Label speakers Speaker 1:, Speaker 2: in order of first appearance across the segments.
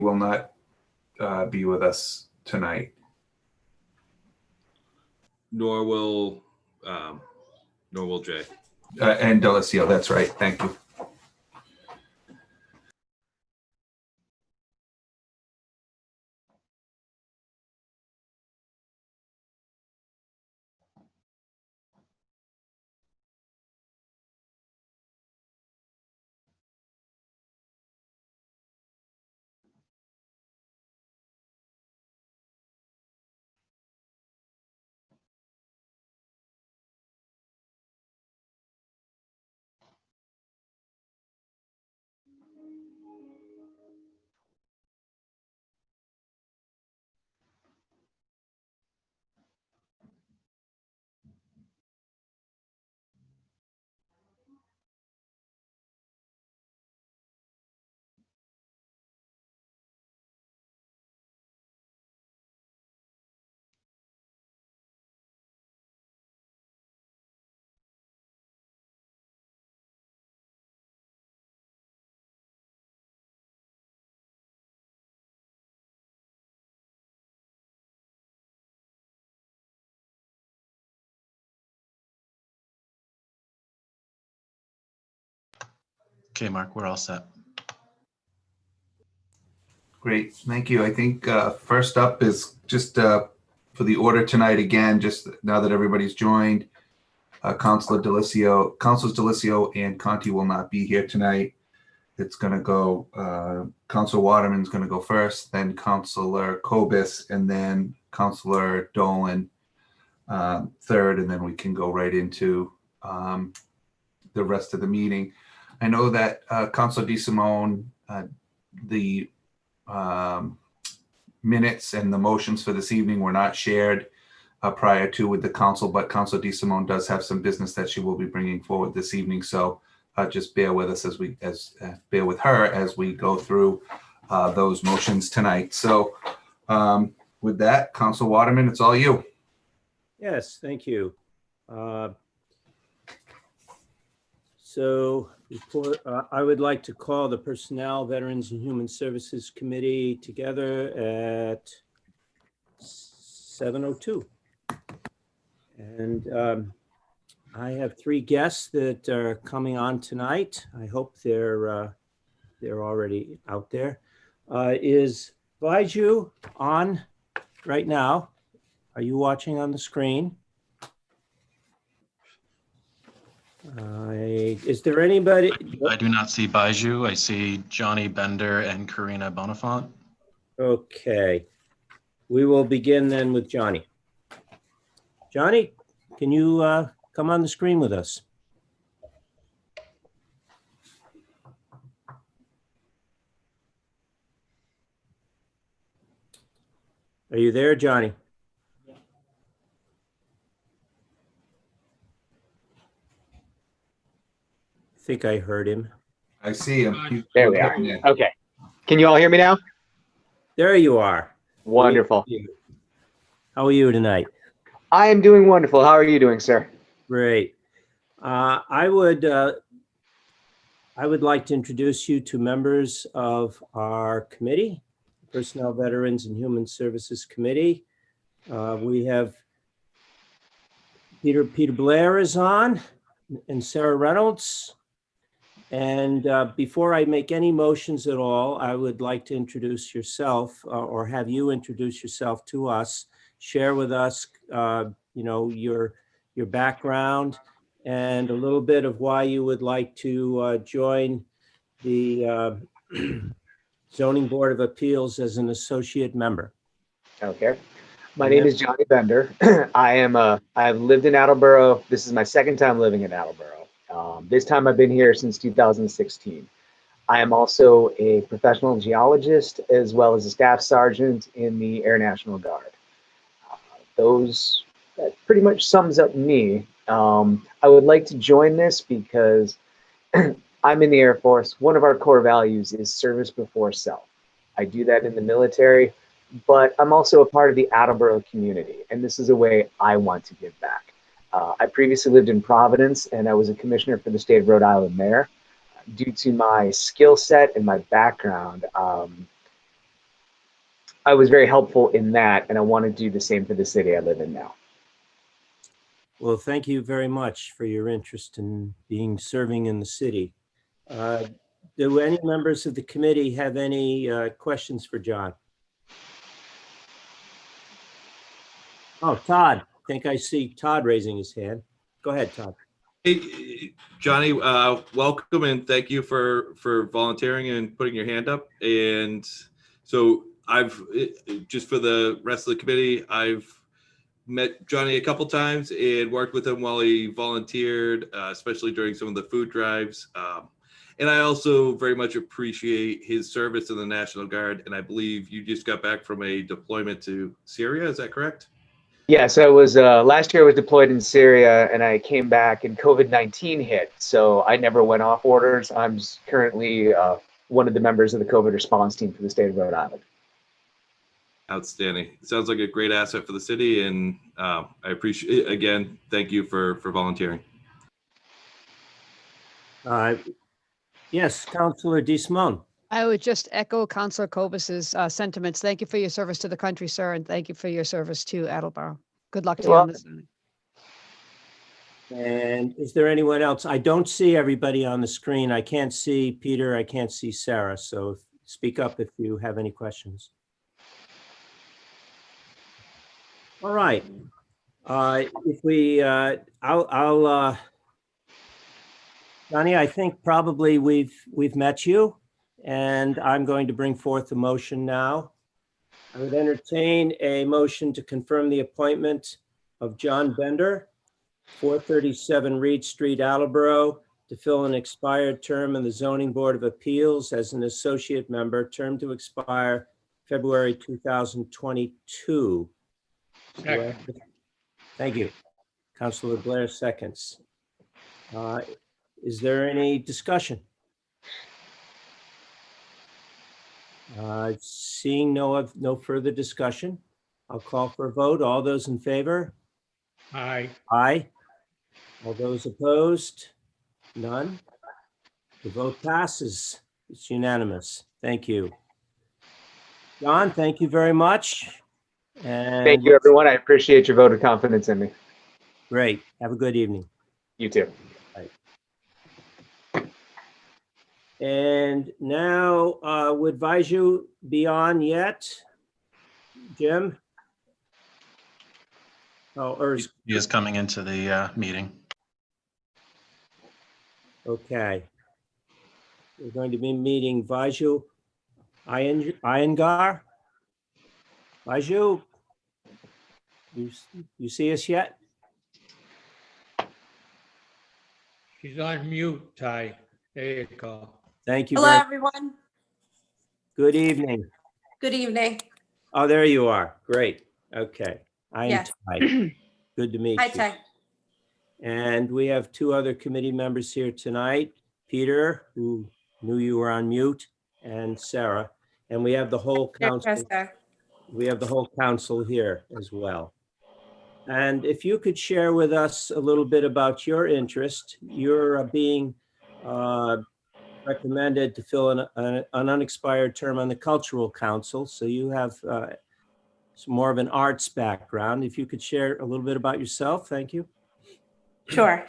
Speaker 1: will not be with us tonight.
Speaker 2: Nor will Jay.
Speaker 1: And Delicio, that's right. Thank you.
Speaker 3: Okay, Mark, we're all set.
Speaker 1: Great, thank you. I think first up is just for the order tonight again, just now that everybody's joined, Councilors Delicio and Conti will not be here tonight. It's going to go, Councilor Waterman's going to go first, then Councilor Kobus, and then Councilor Dolan third, and then we can go right into the rest of the meeting. I know that Councilor DeSimone, the minutes and the motions for this evening were not shared prior to with the council, but Councilor DeSimone does have some business that she will be bringing forward this evening. So just bear with us bear with her as we go through those motions tonight. So with that, Councilor Waterman, it's all you.
Speaker 4: Yes, thank you. So before, I would like to call the Personnel, Veterans, and Human Services Committee together at 7:02. And I have three guests that are coming on tonight. I hope they're already out there. Is Baiju on right now? Are you watching on the screen? Is there anybody?
Speaker 3: I do not see Baiju. I see Johnny Bender and Karina Bonifant.
Speaker 4: Okay. We will begin then with Johnny. Johnny, can you come on the screen with us? Are you there, Johnny? I think I heard him.
Speaker 1: I see him.
Speaker 5: There we are. Okay. Can you all hear me now?
Speaker 4: There you are.
Speaker 5: Wonderful.
Speaker 4: How are you tonight?
Speaker 5: I am doing wonderful. How are you doing, sir?
Speaker 4: Great. I would like to introduce you to members of our committee, Personnel, Veterans, and Human Services Committee. We have Peter Blair is on, and Sarah Reynolds. And before I make any motions at all, I would like to introduce yourself or have you introduce yourself to us, share with us, your background and a little bit of why you would like to join the Zoning Board of Appeals as an associate member.
Speaker 5: Okay. My name is Johnny Bender. I've lived in Attleboro. This is my second time living in Attleboro. This time I've been here since 2016. I am also a professional geologist as well as a staff sergeant in the Air National Guard. That pretty much sums up me. I would like to join this because I'm in the Air Force. One of our core values is service before self. I do that in the military, but I'm also a part of the Attleboro community, and this is a way I want to give back. I previously lived in Providence, and I was a commissioner for the state of Rhode Island there. Due to my skill set and my background, I was very helpful in that, and I want to do the same for the city I live in now.
Speaker 4: Well, thank you very much for your interest in serving in the city. Do any members of the committee have any questions for John? Oh, Todd. I think I see Todd raising his hand. Go ahead, Todd.
Speaker 2: Hey, Johnny, welcome and thank you for volunteering and putting your hand up. And so just for the rest of the committee, I've met Johnny a couple times and worked with him while he volunteered, especially during some of the food drives. And I also very much appreciate his service in the National Guard. And I believe you just got back from a deployment to Syria. Is that correct?
Speaker 5: Yes, I was last year I was deployed in Syria, and I came back and COVID-19 hit, so I never went off orders. I'm currently one of the members of the COVID response team for the state of Rhode Island.
Speaker 2: Outstanding. It sounds like a great asset for the city, and I appreciate it. Again, thank you for volunteering.
Speaker 4: Yes, Councilor DeSimone.
Speaker 6: I would just echo Councilor Cobus's sentiments. Thank you for your service to the country, sir, and thank you for your service to Attleboro. Good luck to you on this.
Speaker 4: And is there anyone else? I don't see everybody on the screen. I can't see Peter. I can't see Sarah. So speak up if you have any questions. All right. If we, Johnny, I think probably we've met you, and I'm going to bring forth the motion now. I would entertain a motion to confirm the appointment of John Bender, 437 Reed Street, Attleboro, to fill an expired term in the Zoning Board of Appeals as an associate member, term to expire February 2022. Thank you. Councilor Blair seconds. Is there any discussion? Seeing no further discussion, I'll call for a vote. All those in favor?
Speaker 7: Aye.
Speaker 4: Aye. All those opposed? None. The vote passes. It's unanimous. Thank you. John, thank you very much. And
Speaker 5: Thank you, everyone. I appreciate your vote of confidence in me.
Speaker 4: great. Have a good evening.
Speaker 5: You too.
Speaker 4: And now, would Vaiju be on yet? Jim? Oh, or
Speaker 3: He is coming into the meeting.
Speaker 4: okay. We're going to be meeting Vaiju Iyengar. Vaiju, you see us yet?
Speaker 7: She's on mute, Ty. There you go.
Speaker 4: Thank you.
Speaker 8: Hello,
Speaker 4: very
Speaker 8: everyone.
Speaker 4: Good evening.
Speaker 8: Good evening.
Speaker 4: Oh, there you are. Great. Okay. I am
Speaker 8: Yes.
Speaker 4: Ty. Good to meet
Speaker 8: Hi,
Speaker 4: you.
Speaker 8: Ty.
Speaker 4: And we have two other committee members here tonight, Peter, who knew you were on mute, and Sarah. And we have the whole council.
Speaker 8: Jessica.
Speaker 4: We have the whole council here as well. And if you could share with us a little bit about your interest, you're being recommended to fill an unexpired term on the Cultural Council. So you have some more of an arts background. If you could share a little bit about yourself, thank you.
Speaker 8: Sure.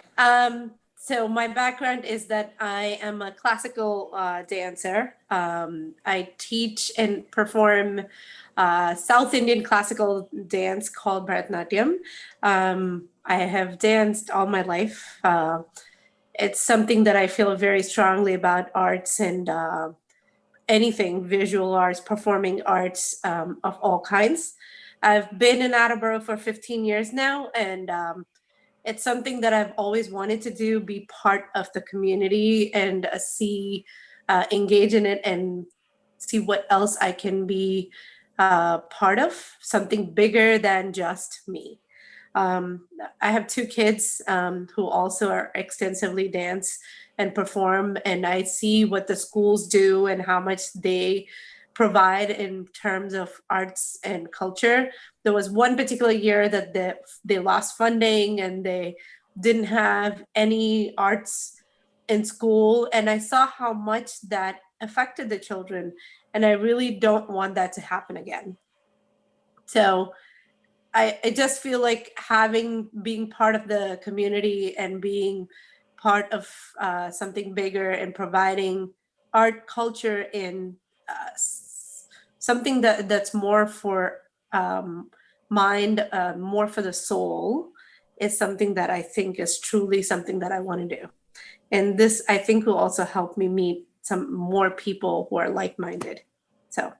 Speaker 8: So my background is that I am a classical dancer. I teach and perform South Indian classical dance called Bharatanatyam. I have danced all my life. It's something that I feel very strongly about, arts and anything, visual arts, performing arts of all kinds. I've been in Attleboro for 15 years now, and it's something that I've always wanted to do, be part of the community and engage in it and see what else I can be part of, something bigger than just me. I have two kids who also are extensively dance and perform, and I see what the schools do and how much they provide in terms of arts and culture. There was one particular year that they lost funding and they didn't have any arts in school, and I saw how much that affected the children And I really don't want that to happen again. So I just feel like being part of the community and being part of something bigger and providing art, culture, and something that's more for mind, more for the soul, is something that I think is truly something that I want to do. And this, I think, will also help me meet some more people who are like-minded. So.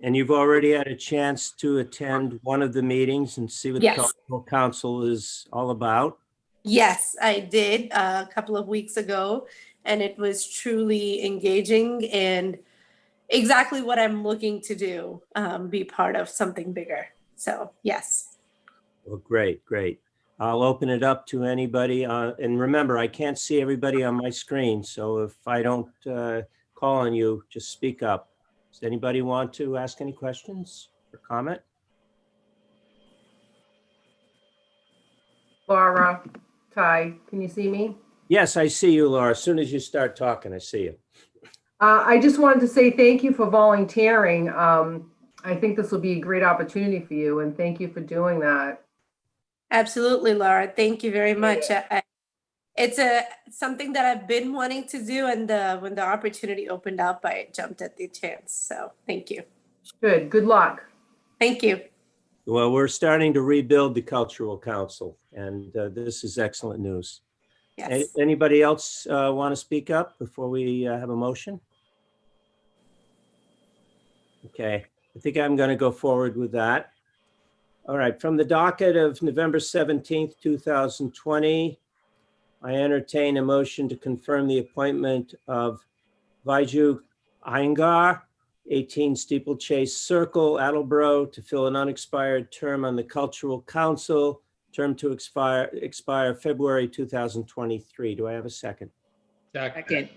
Speaker 4: And you've already had a chance to attend one of the meetings and see what the
Speaker 8: Yes.
Speaker 4: cultural council is all about.
Speaker 8: Yes, I did a couple of weeks ago, and it was truly engaging and exactly what I'm looking to do, be part of something bigger. So, yes.
Speaker 4: Well, great, great. I'll open it up to anybody. And remember, I can't see everybody on my screen. So if I don't call on you, just speak up. Does anybody want to ask any questions or comment?
Speaker 9: Laura, Ty, can you see me?
Speaker 4: Yes, I see you, Laura. As soon as you start talking, I see you.
Speaker 9: I just wanted to say thank you for volunteering. I think this will be a great opportunity for you, and thank you for doing that.
Speaker 8: Absolutely, Laura. Thank you very much. It's something that I've been wanting to do, and when the opportunity opened up, I jumped at the chance. So thank you.
Speaker 9: Good luck.
Speaker 8: Thank you.
Speaker 4: Well, we're starting to rebuild the Cultural Council, and this is excellent news.
Speaker 8: Yes.
Speaker 4: Anybody else want to speak up before we have a motion? Okay, I think I'm going to go forward with that. All right, from the docket of November 17th, 2020, I entertain a motion to confirm the appointment of Viju Iyengar, 18 Steeplechase Circle, Attleboro, to fill an unexpired term on the Cultural Council, term to expire February 2023. Do I have a second?
Speaker 7: Second.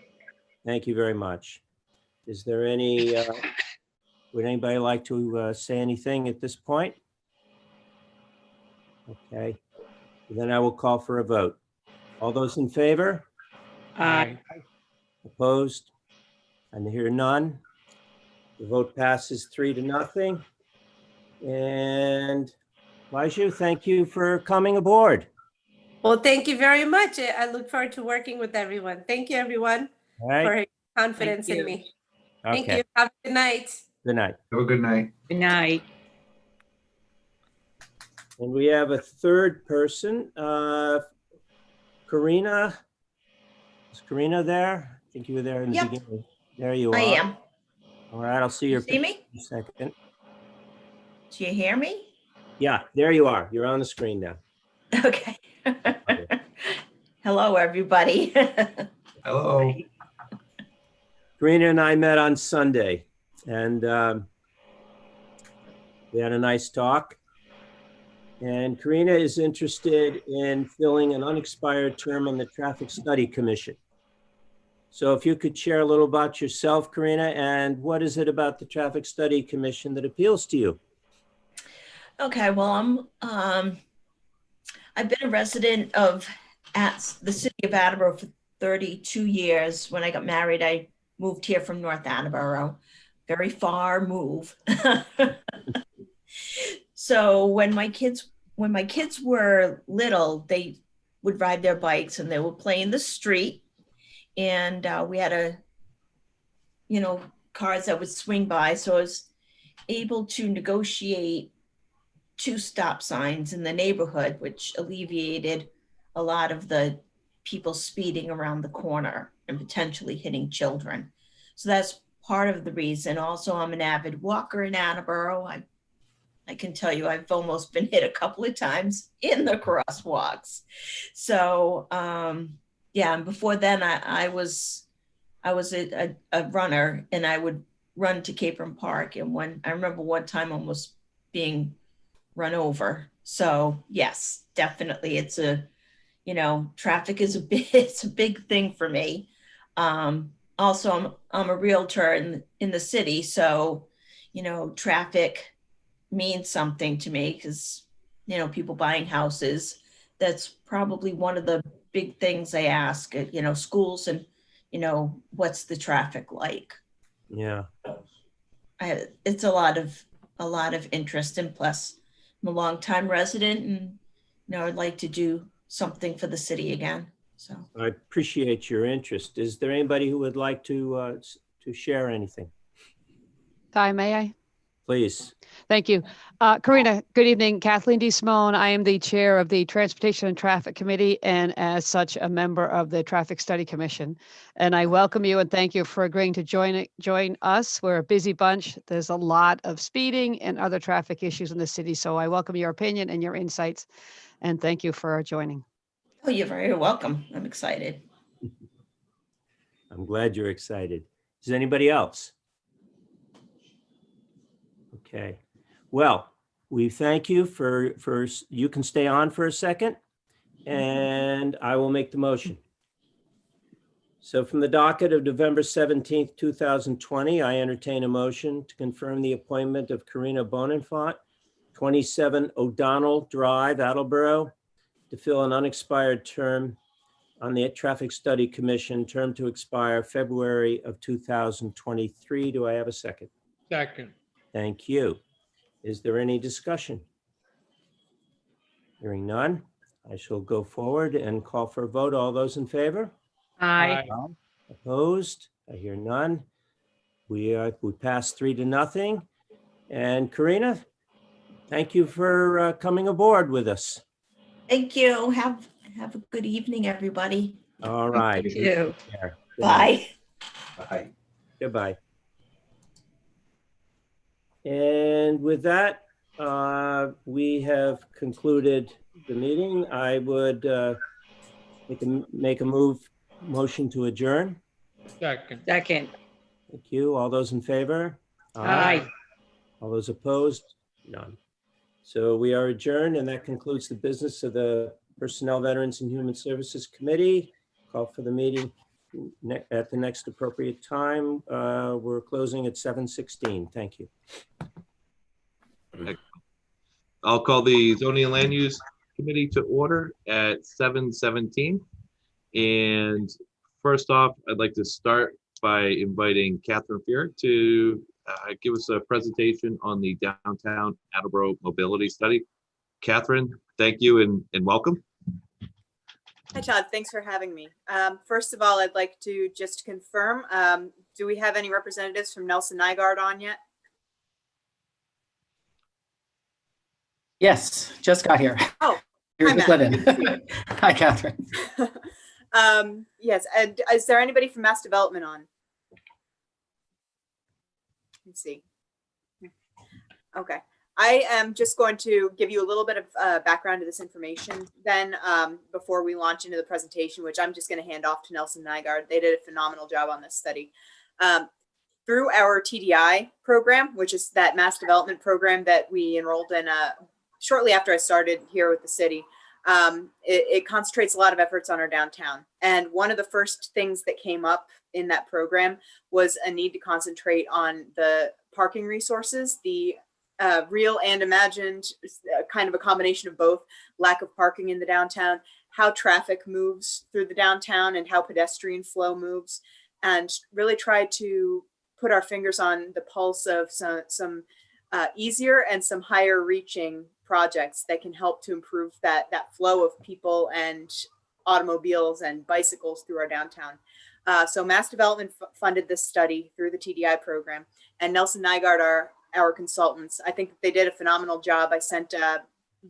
Speaker 4: Thank you very much. Is there any, would anybody like to say anything at this point? Okay, then I will call for a vote. All those in favor?
Speaker 7: Aye.
Speaker 4: Opposed? I hear none. The vote passes 3-0. And Viju, thank you for coming aboard.
Speaker 8: Well, thank you very much. I look forward to working with everyone. Thank you, everyone,
Speaker 4: All right,
Speaker 8: for your confidence in me. Thank you. Have a good night.
Speaker 4: Good night.
Speaker 1: Have a good night.
Speaker 9: Good night.
Speaker 4: And we have a third person, Karina. Is Karina there? I think you were there in the
Speaker 10: Yep.
Speaker 4: beginning. There you are.
Speaker 10: I am.
Speaker 4: All right, I'll see your
Speaker 10: See me?
Speaker 4: picture in a second.
Speaker 10: Do you hear me?
Speaker 4: Yeah, there you are. You're on the screen now.
Speaker 10: Okay. Hello, everybody.
Speaker 1: Hello.
Speaker 4: Karina and I met on Sunday, and we had a nice talk. And Karina is interested in filling an unexpired term on the Traffic Study Commission. So if you could share a little about yourself, Karina, and what is it about the Traffic Study Commission that appeals to you?
Speaker 10: Okay, well, I've been a resident of the city of Attleboro for 32 years. When I got married, I moved here from North Attleboro. Very far move. So when my kids were little, they would ride their bikes and they would play in the street. And we had cars that would swing by. So I was able to negotiate 2 stop signs in the neighborhood, which alleviated a lot of the people speeding around the corner and potentially hitting children. So that's part of the reason. Also, I'm an avid walker in Attleboro. I can tell you I've almost been hit a couple of times in the crosswalks. So yeah, and before then I was a runner, and I would run to Capron Park. And I remember one time almost being run over. So yes, definitely it's traffic is it's a big thing for me. Also, I'm a realtor in the city. So, traffic means something to me because, people buying houses, that's probably one of the big things I ask, schools and, what's the traffic like?
Speaker 4: Yeah.
Speaker 10: It's a lot of interest, and plus I'm a longtime resident, and I'd like to do something for the city again. So
Speaker 4: I appreciate your interest. Is there anybody who would like to share anything?
Speaker 6: Ty, may I?
Speaker 4: Please.
Speaker 6: Thank you. Karina, good evening. Kathleen D. Simone. I am the chair of the Transportation and Traffic Committee, and as such, a member of the Traffic Study Commission. And I welcome you and thank you for agreeing to join us. We're a busy bunch. There's a lot of speeding and other traffic issues in the city. So I welcome your opinion and your insights, and thank you for joining.
Speaker 10: oh, you're very welcome. I'm excited.
Speaker 4: I'm glad you're excited. Is there anybody else? Okay. Well, we thank you for you can stay on for a second, and I will make the motion. So from the docket of November 17th, 2020, I entertain a motion to confirm the appointment of Karina Bonenfant, 27 O'Donnell Drive, Attleboro, to fill an unexpired term on the Traffic Study Commission, term to expire February of 2023. Do I have a second?
Speaker 7: Second.
Speaker 4: Thank you. Is there any discussion? Hearing none, I shall go forward and call for a vote. All those in favor?
Speaker 7: Aye.
Speaker 4: Opposed? I hear none. We passed 3-0. And Karina, thank you for coming aboard with us.
Speaker 10: Thank you. Have a good evening, everybody.
Speaker 4: All right.
Speaker 10: Thank you.
Speaker 4: Take care. Good night.
Speaker 10: Bye.
Speaker 1: Bye.
Speaker 4: Goodbye. And with that, we have concluded the meeting. I would make a motion to adjourn.
Speaker 7: Second.
Speaker 6: Second.
Speaker 4: Thank you. All those in favor?
Speaker 6: Aye.
Speaker 4: All those opposed? None. So we are adjourned, and that concludes the business of the Personnel, Veterans, and Human Services Committee. Call for the meeting at the next appropriate time. We're closing at 7:16. Thank you.
Speaker 2: I'll call the Zoning and Land Use Committee to order at 7:17. And first off, I'd like to start by inviting Catherine Fear to give us a presentation on the Downtown Attleboro Mobility Study. Catherine, thank you and welcome.
Speaker 11: Hi, Todd. Thanks for having me. First of all, I'd like to just confirm, do we have any representatives from Nelson Nygaard on yet?
Speaker 12: Yes, just got here.
Speaker 11: Oh,
Speaker 12: You're
Speaker 11: hi,
Speaker 12: just
Speaker 11: Matt.
Speaker 12: let in.
Speaker 11: Good to see you.
Speaker 12: Hi, Catherine.
Speaker 11: Yes, and is there anybody from Mass Development on? Let's see. Okay, I am just going to give you a little bit of background to this information then before we launch into the presentation, which I'm just going to hand off to Nelson Nygaard. They did a phenomenal job on this study. Through our TDI program, which is that mass development program that we enrolled in shortly after I started here with the city, it concentrates a lot of efforts on our downtown. And one of the first things that came up in that program was a need to concentrate on the parking resources, the real and imagined, kind of a combination of both, lack of parking in the downtown, how traffic moves through the downtown and how pedestrian flow moves, and really try to put our fingers on the pulse of some easier and some higher reaching projects that can help to improve that flow of people and automobiles and bicycles through our downtown. So Mass Development funded this study through the TDI program, and Nelson Nygaard are our consultants. I think they did a phenomenal job. I sent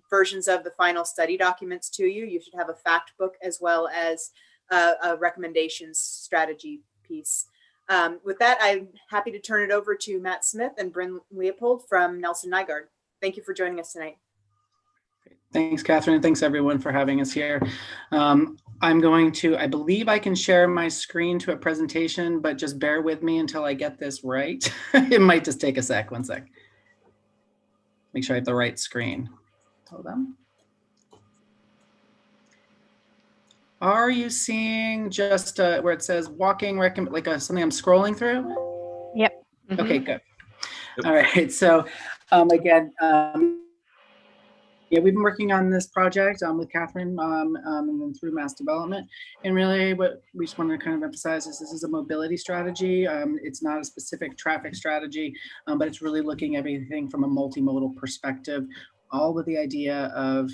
Speaker 11: versions of the final study documents to you. You should have a fact book as well as a recommendations strategy piece. With that, I'm happy to turn it over to Matt Smith and Bryn Leopold from Nelson Nygaard. Thank you for joining us tonight.
Speaker 12: Thanks, Catherine, and thanks everyone for having us here. I believe I can share my screen to a presentation, but just bear with me until I get this right. It might just take a sec, 1 sec. Make sure I have the right screen. Hold on. Are you seeing just where it says walking, like something I'm scrolling through?
Speaker 6: Yep.
Speaker 12: Okay, good. Yep. All right, so again, Yeah, we've been working on this project with Catherine and then through Mass Development. And really what we just want to kind of emphasize is this is a mobility strategy. It's not a specific traffic strategy, but it's really looking at everything from a multimodal perspective, all with the idea of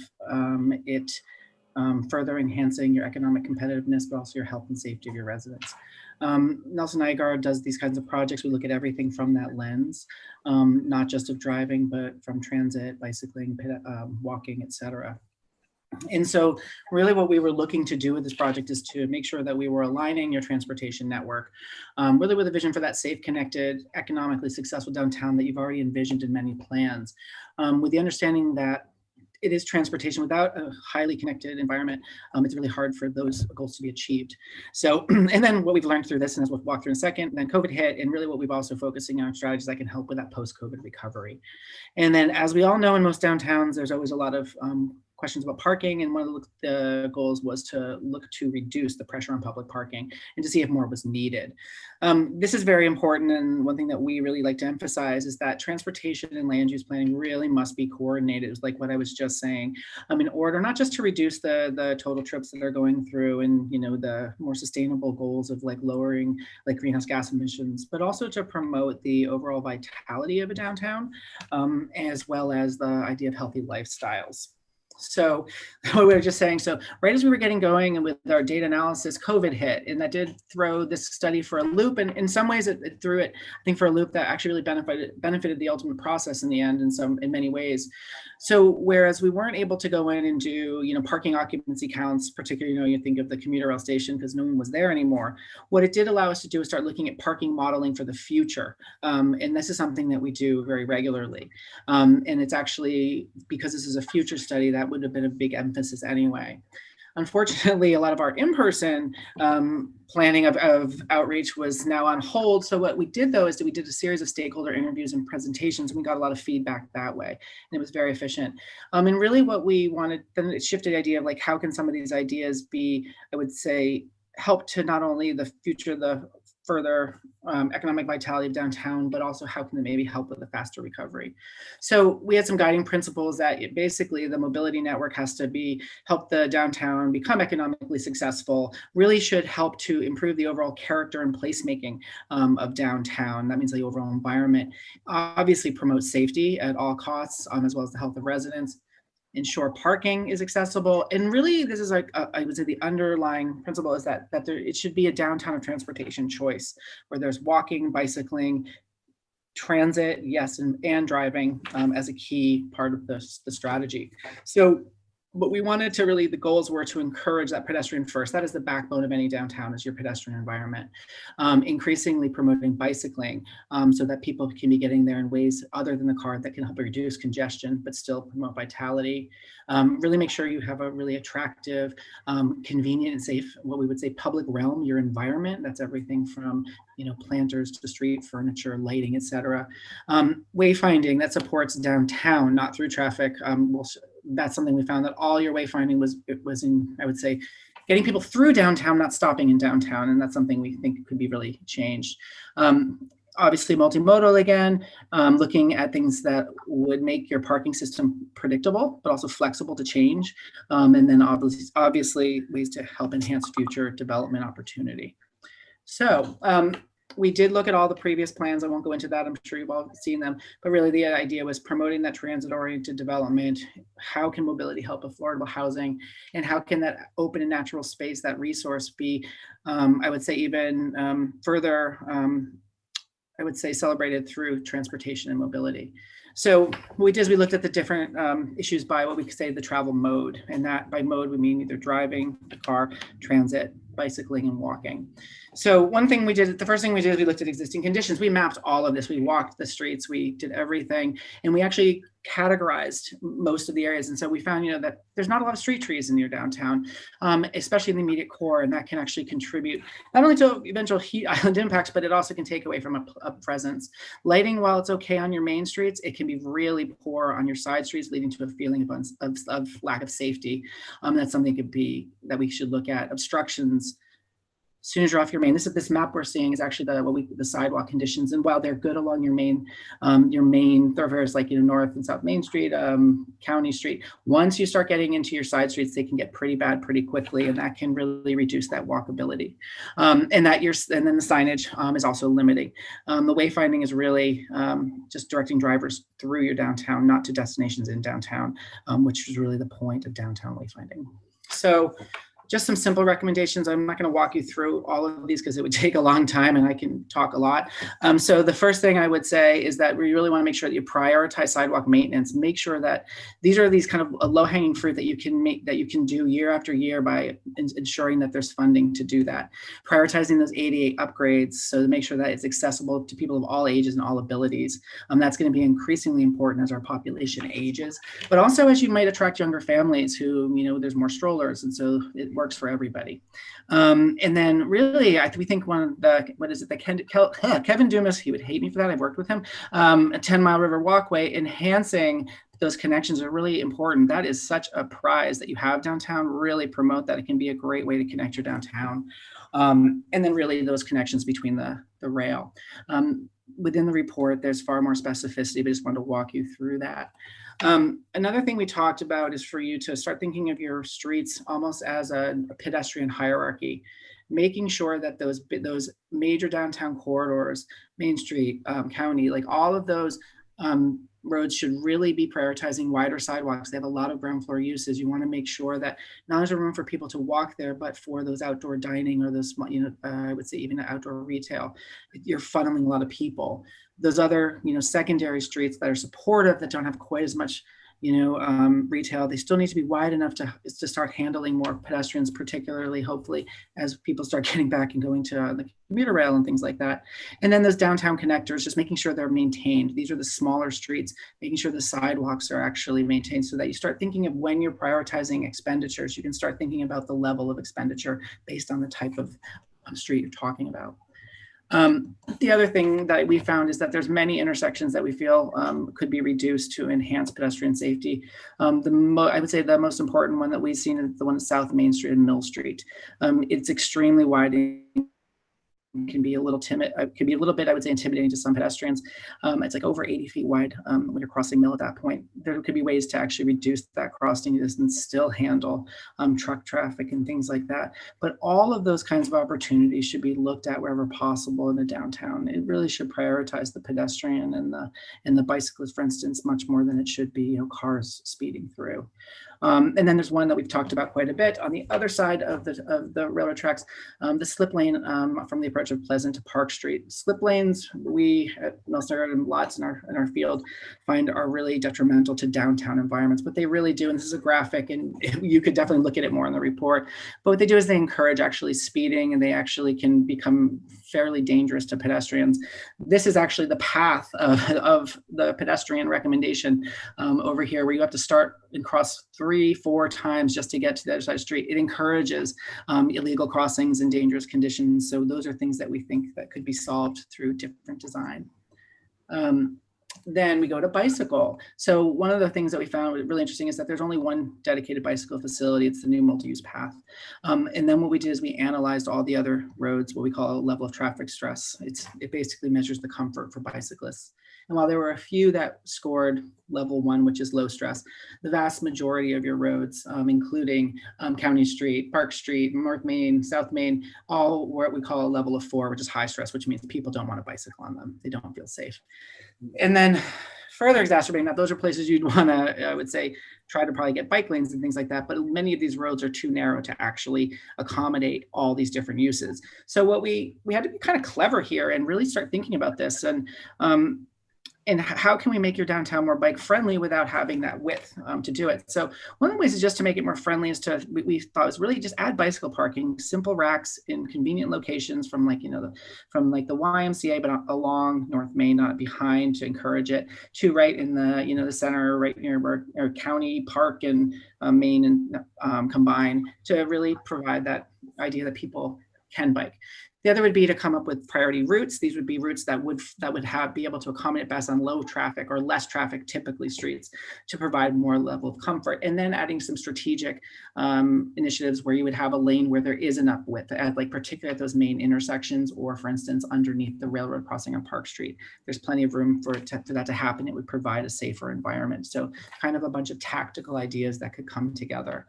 Speaker 12: it further enhancing your economic competitiveness, but also your health and safety of your residents. Nelson Nygaard does these kinds of projects. We look at everything from that lens, not just of driving, but from transit, bicycling, walking, etc. And so really what we were looking to do with this project is to make sure that we were aligning your transportation network, really with a vision for that safe, connected, economically successful downtown that you've already envisioned in many plans, with the understanding that it is transportation without a highly connected environment. It's really hard for those goals to be achieved. So, and then what we've learned through this, and as we'll walk through in a second, then COVID hit, and really what we've also focusing on strategies that can help with that post-COVID recovery. And then as we all know, in most downtowns, there's always a lot of questions about parking, and one of the goals was to look to reduce the pressure on public parking and to see if more was needed. This is very important, and one thing that we really like to emphasize is that transportation and land use planning really must be coordinated, like what I was just saying, in order not just to reduce the total trips that are going through and the more sustainable goals of like lowering like greenhouse gas emissions, but also to promote the overall vitality of a downtown, as well as the idea of healthy lifestyles. So what we were just saying, so right as we were getting going and with our data analysis, COVID hit, and that did throw this study for a loop. And in some ways it threw it, I think, for a loop that actually really benefited the ultimate process in the end in many ways. So whereas we weren't able to go in and do, parking occupancy counts, particularly, you think of the commuter rail station because no one was there anymore. What it did allow us to do is start looking at parking modeling for the future. And this is something that we do very regularly. And it's actually, because this is a future study, that would have been a big emphasis anyway. Unfortunately, a lot of our in-person planning of outreach was now on hold. So what we did though is that we did a series of stakeholder interviews and presentations, and we got a lot of feedback that way, and it was very efficient. And really what we wanted, then it shifted the idea of like, how can some of these ideas be, I would say, help to not only the future, the further economic vitality of downtown, but also how can they maybe help with a faster recovery. So we had some guiding principles that basically the mobility network has to help the downtown become economically successful, really should help to improve the overall character and placemaking of downtown. That means the overall environment. Obviously promote safety at all costs, as well as the health of residents. Ensure parking is accessible. And really, this is like, I would say the underlying principle is that it should be a downtown of transportation choice where there's walking, bicycling, transit, yes, and driving as a key part of the strategy. So what we wanted to really, the goals were to encourage that pedestrian first. That is the backbone of any downtown, is your pedestrian environment. Increasingly promoting bicycling so that people can be getting there in ways other than the car that can help reduce congestion, but still promote vitality. Really make sure you have a really attractive, convenient and safe, what we would say public realm, your environment. That's everything from planters to street furniture, lighting, etc. Wayfinding that supports downtown, not through traffic. That's something we found, that all your wayfinding was in, I would say, getting people through downtown, not stopping in downtown. And that's something we think could be really changed. Obviously multimodal again, looking at things that would make your parking system predictable, but also flexible to change. And then obviously ways to help enhance future development opportunity. So we did look at all the previous plans. I won't go into that. I'm sure you've all seen them. But really the idea was promoting that transit-oriented development. How can mobility help affordable housing? And how can that open and natural space, that resource be, I would say, even further, I would say, celebrated through transportation and mobility. So what we did is we looked at the different issues by what we could say the travel mode. And that by mode, we mean either driving, the car, transit, bicycling, and walking. So one thing we did, the first thing we did is we looked at existing conditions. We mapped all of this. We walked the streets, we did everything, and we actually categorized most of the areas. And so we found, that there's not a lot of street trees in your downtown, especially in the immediate core, and that can actually contribute not only to eventual heat island impacts, but it also can take away from a presence. Lighting, while it's okay on your main streets, it can be really poor on your side streets, leading to a feeling of lack of safety. That's something that we should look at. Obstructions. As soon as you're off your main, this map we're seeing is actually the sidewalk conditions. And while they're good along your main thoroughfares, like North and South Main Street, County Street, once you start getting into your side streets, they can get pretty bad pretty quickly, and that can really reduce that walkability. And then the signage is also limiting. The wayfinding is really just directing drivers through your downtown, not to destinations in downtown, which is really the point of downtown wayfinding. So just some simple recommendations. I'm not going to walk you through all of these because it would take a long time and I can talk a lot. So the first thing I would say is that we really want to make sure that you prioritize sidewalk maintenance. Make sure that these kind of a low-hanging fruit that you can do year after year by ensuring that there's funding to do that. Prioritizing those ADA upgrades, so to make sure that it's accessible to people of all ages and all abilities. That's going to be increasingly important as our population ages, but also as you might attract younger families who, there's more strollers, and so it works for everybody. And then really, we think Kevin Dumas, he would hate me for that, I've worked with him, a 10 Mile River Walkway, enhancing those connections are really important. That is such a prize that you have downtown. Really promote that. It can be a great way to connect your downtown. And then really those connections between the rail. Within the report, there's far more specificity, but I just wanted to walk you through that. Another thing we talked about is for you to start thinking of your streets almost as a pedestrian hierarchy, making sure that those major downtown corridors, Main Street, County, like all of those roads should really be prioritizing wider sidewalks. They have a lot of ground floor uses. You want to make sure that not only is there room for people to walk there, but for those outdoor dining or those, I would say even outdoor retail, you're funneling a lot of people. Those other, secondary streets that are supportive, that don't have quite as much, retail, they still need to be wide enough to start handling more pedestrians, particularly hopefully as people start getting back and going to the commuter rail and things like that. And then those downtown connectors, just making sure they're maintained. These are the smaller streets, making sure the sidewalks are actually maintained, so that you start thinking of when you're prioritizing expenditures, you can start thinking about the level of expenditure based on the type of street you're talking about. The other thing that we found is that there's many intersections that we feel could be reduced to enhance pedestrian safety. I would say the most important one that we've seen is the one at South Main Street and Mill Street. It's extremely wide. Can be a little timid, can be a little bit, I would say, intimidating to some pedestrians. It's like over 80 feet wide when you're crossing Mill at that point. There could be ways to actually reduce that crossing distance, still handle truck traffic and things like that. But all of those kinds of opportunities should be looked at wherever possible in the downtown. It really should prioritize the pedestrian and the bicyclist, for instance, much more than it should be, cars speeding through. And then there's one that we've talked about quite a bit on the other side of the railroad tracks, the slip lane from the approach of Pleasant to Park Street. Slip lanes, we at Nelson Garden lots in our field find are really detrimental to downtown environments, but they really do. And this is a graphic, and you could definitely look at it more in the report. But what they do is they encourage actually speeding, and they actually can become fairly dangerous to pedestrians. This is actually the path of the pedestrian recommendation over here, where you have to start and cross 3-4 times just to get to the other side of the street. It encourages illegal crossings and dangerous conditions. So those are things that we think that could be solved through different design. Then we go to bicycle. So one of the things that we found really interesting is that there's only one dedicated bicycle facility. It's the new multi-use path. And then what we did is we analyzed all the other roads, what we call a level of traffic stress. It basically measures the comfort for bicyclists. And while there were a few that scored level 1, which is low stress, the vast majority of your roads, including County Street, Park Street, North Main, South Main, all were what we call a level of 4, which is high stress, which means people don't want to bicycle on them. They don't feel safe. And then further exacerbating that, those are places you'd want to, I would say, try to probably get bike lanes and things like that. But many of these roads are too narrow to actually accommodate all these different uses. So what we had to be kind of clever here and really start thinking about this. And how can we make your downtown more bike friendly without having that width to do it? So one of the ways is just to make it more friendly is to, we thought was really just add bicycle parking, simple racks in convenient locations from the YMCA, but along North Main, not behind, to encourage it, to right in the, the center, right near where County Park and Main and combine, to really provide that idea that people can bike. The other would be to come up with priority routes. These would be routes that would be able to accommodate best on low traffic or less traffic, typically streets, to provide more level of comfort. And then adding some strategic initiatives where you would have a lane where there is enough width, like particularly at those main intersections, or for instance, underneath the railroad crossing on Park Street. There's plenty of room for that to happen. It would provide a safer environment. So kind of a bunch of tactical ideas that could come together.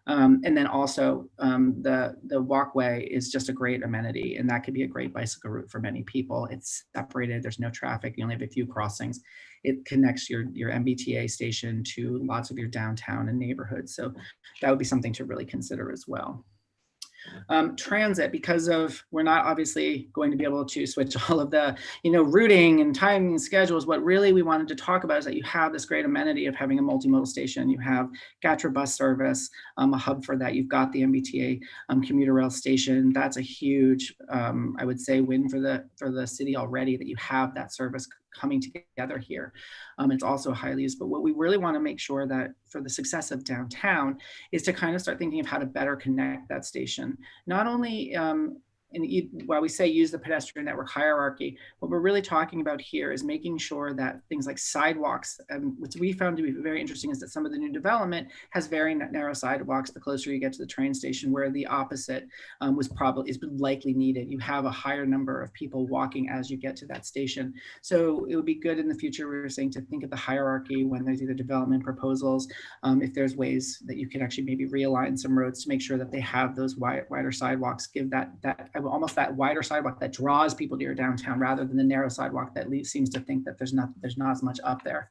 Speaker 12: And then also the walkway is just a great amenity, and that could be a great bicycle route for many people. It's separated, there's no traffic, you only have a few crossings. It connects your MBTA station to lots of your downtown and neighborhoods. So that would be something to really consider as well. Transit, because we're not obviously going to be able to switch all of the, routing and timing schedules. What really we wanted to talk about is that you have this great amenity of having a multimodal station. You have GATRA bus service, a hub for that. You've got the MBTA commuter rail station. That's a huge, I would say, win for the city already, that you have that service coming together here. It's also highly used, but what we really want to make sure that for the success of downtown is to kind of start thinking of how to better connect that station. Not only while we say use the pedestrian network hierarchy, what we're really talking about here is making sure that things like sidewalks, which we found to be very interesting, is that some of the new development has very narrow sidewalks the closer you get to the train station, where the opposite is likely needed. You have a higher number of people walking as you get to that station. So it would be good in the future, we were saying, to think of the hierarchy when there's either development proposals, if there's ways that you can actually maybe realign some roads to make sure that they have those wider sidewalks, give that almost that wider sidewalk that draws people to your downtown, rather than the narrow sidewalk that seems to think that there's not as much up there.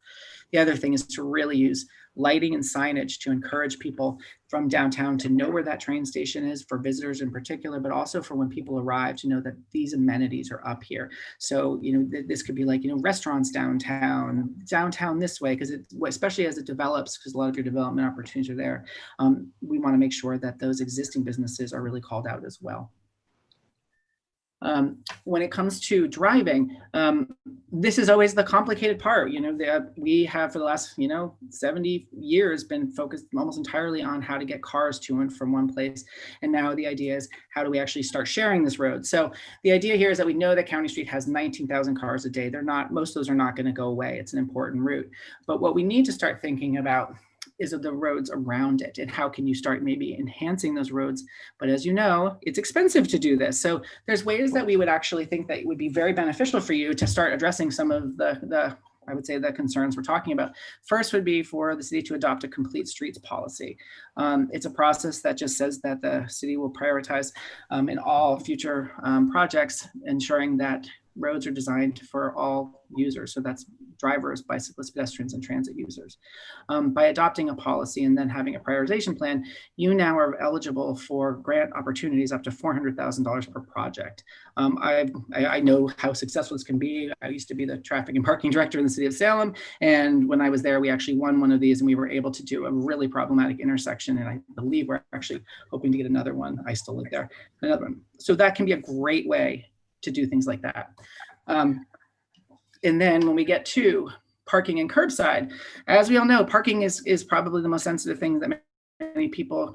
Speaker 12: The other thing is to really use lighting and signage to encourage people from downtown to know where that train station is, for visitors in particular, but also for when people arrive to know that these amenities are up here. So, this could be like, restaurants downtown this way, because especially as it develops, because a lot of your development opportunities are there, we want to make sure that those existing businesses are really called out as well. When it comes to driving, this is always the complicated part. We have for the last 70 years been focused almost entirely on how to get cars to and from one place, and now the idea is how do we actually start sharing this road. So the idea here is that we know that County Street has 19,000 cars a day. Most of those are not going to go away. It's an important route, but what we need to start thinking about is of the roads around it, and how can you start maybe enhancing those roads. But as you know, it's expensive to do this. So there's ways that we would actually think that it would be very beneficial for you to start addressing some of the I would say the concerns we're talking about. First would be for the city to adopt a complete streets policy. It's a process that just says that the city will prioritize in all future projects, ensuring that roads are designed for all users. So that's drivers, bicyclists, pedestrians, and transit users. By adopting a policy and then having a prioritization plan, you now are eligible for grant opportunities up to $400,000 per project. I know how successful this can be. I used to be the traffic and parking director in the city of Salem. And when I was there, we actually won one of these, and we were able to do a really problematic intersection. And I believe we're actually hoping to get another one. I still live there, another one. So that can be a great way to do things like that. And then when we get to parking and curbside, as we all know, parking is probably the most sensitive thing that many people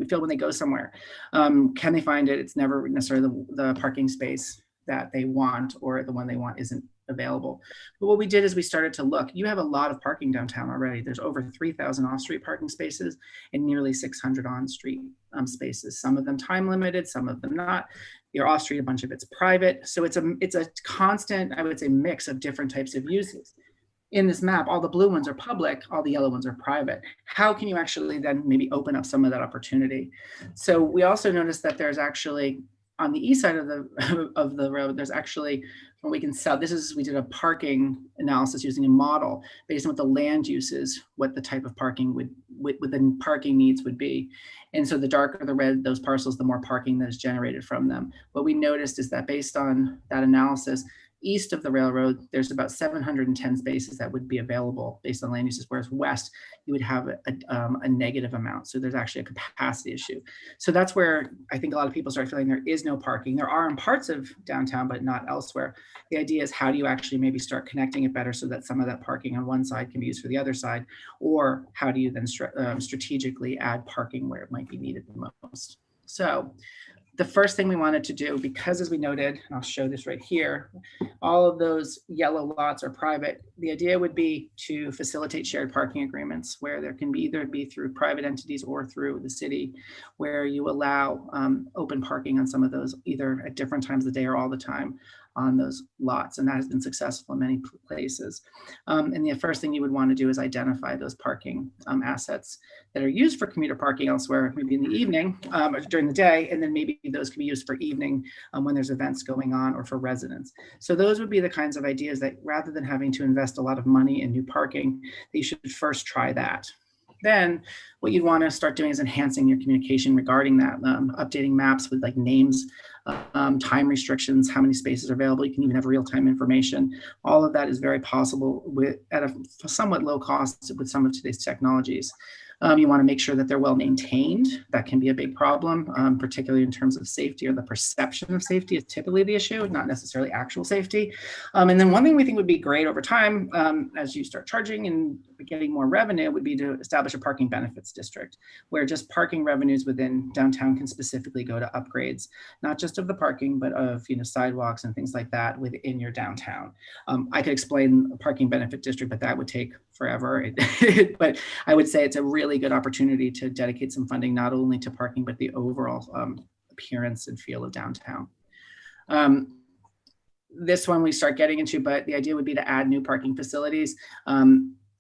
Speaker 12: feel when they go somewhere. Can they find it? It's never necessarily the parking space that they want, or the one they want isn't available. But what we did is we started to look. You have a lot of parking downtown already. There's over 3,000 off-street parking spaces and nearly 600 on-street spaces. Some of them time limited, some of them not. You're off-street, a bunch of it's private. So it's a constant, I would say, mix of different types of uses. In this map, all the blue ones are public, all the yellow ones are private. How can you actually then maybe open up some of that opportunity? So we also noticed that there's actually, on the east side of the road, there's actually, what we can sell, we did a parking analysis using a model based on what the land use is, what the type of parking what the parking needs would be. And so the darker the red, those parcels, the more parking that is generated from them. What we noticed is that based on that analysis, east of the railroad, there's about 710 spaces that would be available based on land uses, whereas west, you would have a negative amount. So there's actually a capacity issue. So that's where I think a lot of people start feeling there is no parking. There are in parts of downtown, but not elsewhere. The idea is, how do you actually maybe start connecting it better so that some of that parking on one side can be used for the other side? Or how do you then strategically add parking where it might be needed the most? So the first thing we wanted to do, because as we noted, and I'll show this right here, all of those yellow lots are private. The idea would be to facilitate shared parking agreements where there can be either be through private entities or through the city, where you allow open parking on some of those, either at different times of the day or all the time on those lots. And that has been successful in many places. And the first thing you would want to do is identify those parking assets that are used for commuter parking elsewhere, maybe in the evening or during the day, and then maybe those can be used for evening when there's events going on or for residents. So those would be the kinds of ideas that rather than having to invest a lot of money in new parking, that you should first try that. Then what you'd want to start doing is enhancing your communication regarding that, updating maps with like names, time restrictions, how many spaces are available. You can even have real-time information. All of that is very possible at a somewhat low cost with some of today's technologies. You want to make sure that they're well maintained. That can be a big problem, particularly in terms of safety, or the perception of safety is typically the issue, not necessarily actual safety. And then one thing we think would be great over time, as you start charging and getting more revenue, would be to establish a parking benefits district, where just parking revenues within downtown can specifically go to upgrades, not just of the parking, but of sidewalks and things like that within your downtown. I could explain a parking benefit district, but that would take forever. But I would say it's a really good opportunity to dedicate some funding, not only to parking, but the overall appearance and feel of downtown. This one we start getting into, but the idea would be to add new parking facilities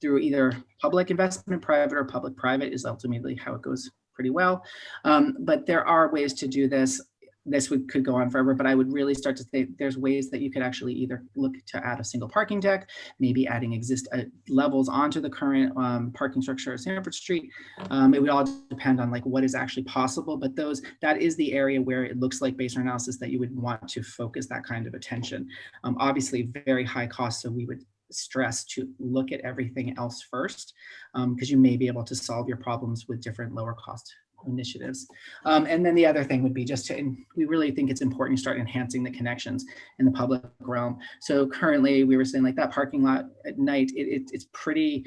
Speaker 12: through either public investment, private, or public-private is ultimately how it goes pretty well. But there are ways to do this. This could go on forever, but I would really start to think there's ways that you could actually either look to add a single parking deck, maybe adding levels onto the current parking structure at Sanford Street. It would all depend on like what is actually possible, but that is the area where it looks like based on analysis that you would want to focus that kind of attention. Obviously very high cost, so we would stress to look at everything else first, because you may be able to solve your problems with different lower cost initiatives. And then the other thing would be we really think it's important to start enhancing the connections in the public realm. So currently we were saying like that parking lot at night, it's pretty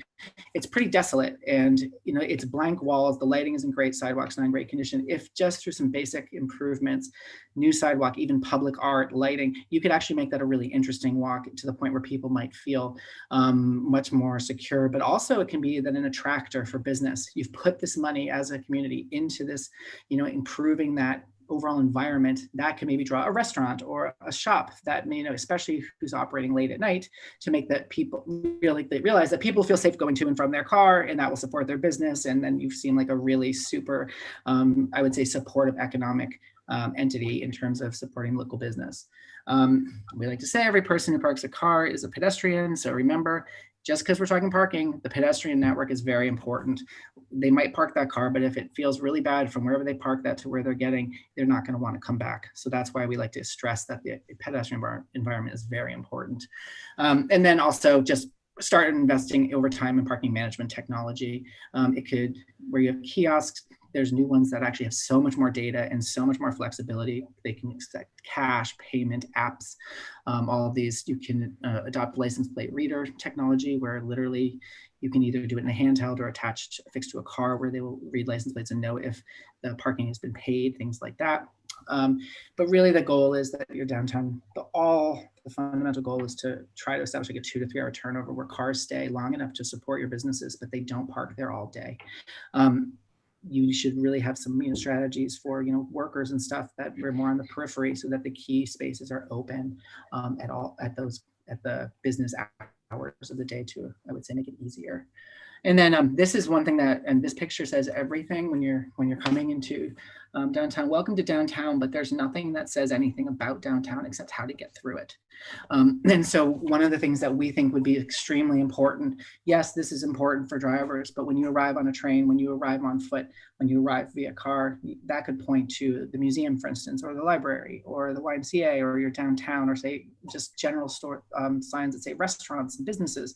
Speaker 12: desolate, and it's blank walls, the lighting isn't great, sidewalks not in great condition. If just through some basic improvements, new sidewalk, even public art, lighting, you could actually make that a really interesting walk to the point where people might feel much more secure. But also it can be then an attractor for business. You've put this money as a community into this, improving that overall environment that can maybe draw a restaurant or a shop that especially who's operating late at night, to make that people realize that people feel safe going to and from their car, and that will support their business. And then you've seen like a really super, I would say, supportive economic entity in terms of supporting local business. We like to say every person who parks a car is a pedestrian. So remember, just because we're talking parking, the pedestrian network is very important. They might park that car, but if it feels really bad from wherever they park that to where they're getting, they're not going to want to come back. So that's why we like to stress that the pedestrian environment is very important. And then also just start investing over time in parking management technology. Where you have kiosks, there's new ones that actually have so much more data and so much more flexibility. They can accept cash, payment, apps, all of these. You can adopt license plate reader technology, where literally you can either do it in a handheld or affixed to a car, where they will read license plates and know if the parking has been paid, things like that. But really the goal is that your downtown, the fundamental goal is to try to establish like a 2 to 3 hour turnover where cars stay long enough to support your businesses, but they don't park there all day. You should really have some strategies for workers and stuff that are more on the periphery, so that the key spaces are open at the business hours of the day to, I would say, make it easier. And then this is one thing and this picture says everything when you're coming into downtown. Welcome to downtown, but there's nothing that says anything about downtown except how to get through it. And so one of the things that we think would be extremely important, yes, this is important for drivers, but when you arrive on a train, when you arrive on foot, when you arrive via car, that could point to the museum, for instance, or the library, or the YMCA, or your downtown, or say just general store signs that say restaurants and businesses.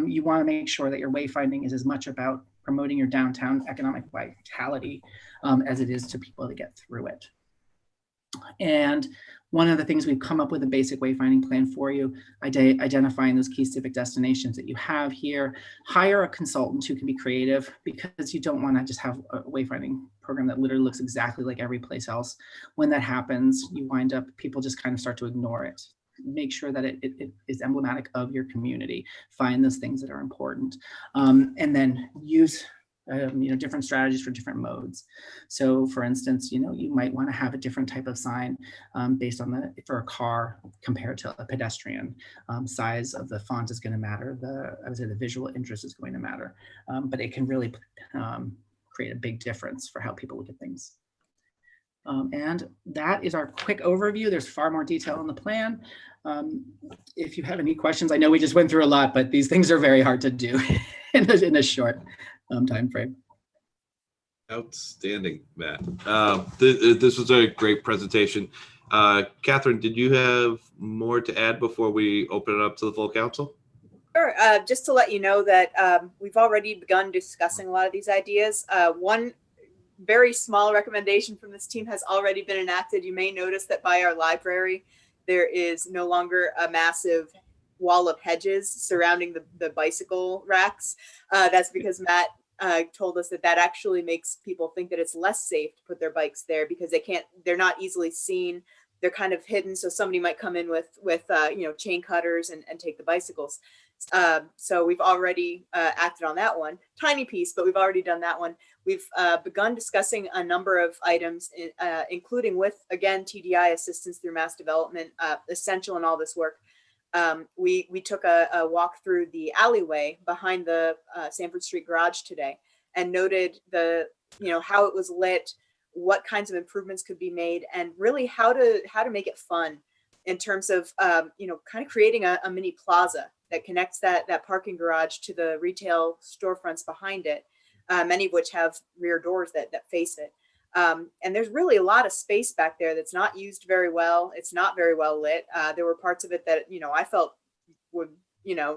Speaker 12: You want to make sure that your wayfinding is as much about promoting your downtown economic vitality as it is to people to get through it. And one of the things we've come up with a basic wayfinding plan for you, identifying those key civic destinations that you have here. Hire a consultant who can be creative, because you don't want to just have a wayfinding program that literally looks exactly like every place else. When that happens, you wind up, people just kind of start to ignore it. Make sure that it is emblematic of your community. Find those things that are important, and then use different strategies for different modes. So for instance, you might want to have a different type of sign based on for a car compared to a pedestrian. Size of the font is going to matter. I would say the visual interest is going to matter, but it can really create a big difference for how people look at things. And that is our quick overview. There's far more detail in the plan. If you have any questions, I know we just went through a lot, but these things are very hard to do in a short time frame.
Speaker 2: Outstanding, Matt. This was a great presentation. Catherine, did you have more to add before we open it up to the full council?
Speaker 11: Sure. Just to let you know that we've already begun discussing a lot of these ideas. One very small recommendation from this team has already been enacted. You may notice that by our library, there is no longer a massive wall of hedges surrounding the bicycle racks. That's because Matt told us that actually makes people think that it's less safe to put their bikes there, because they're not easily seen. They're kind of hidden. So somebody might come in with chain cutters and take the bicycles. So we've already acted on that one. Tiny piece, but we've already done that one. We've begun discussing a number of items, including with, again, TDI assistance through mass development, essential in all this work. We took a walk through the alleyway behind the Sanford Street garage today and noted how it was lit, what kinds of improvements could be made, and really how to make it fun in terms of kind of creating a mini plaza that connects that parking garage to the retail storefronts behind it, many of which have rear doors that face it. And there's really a lot of space back there that's not used very well. It's not very well lit. There were parts of it that, I felt would,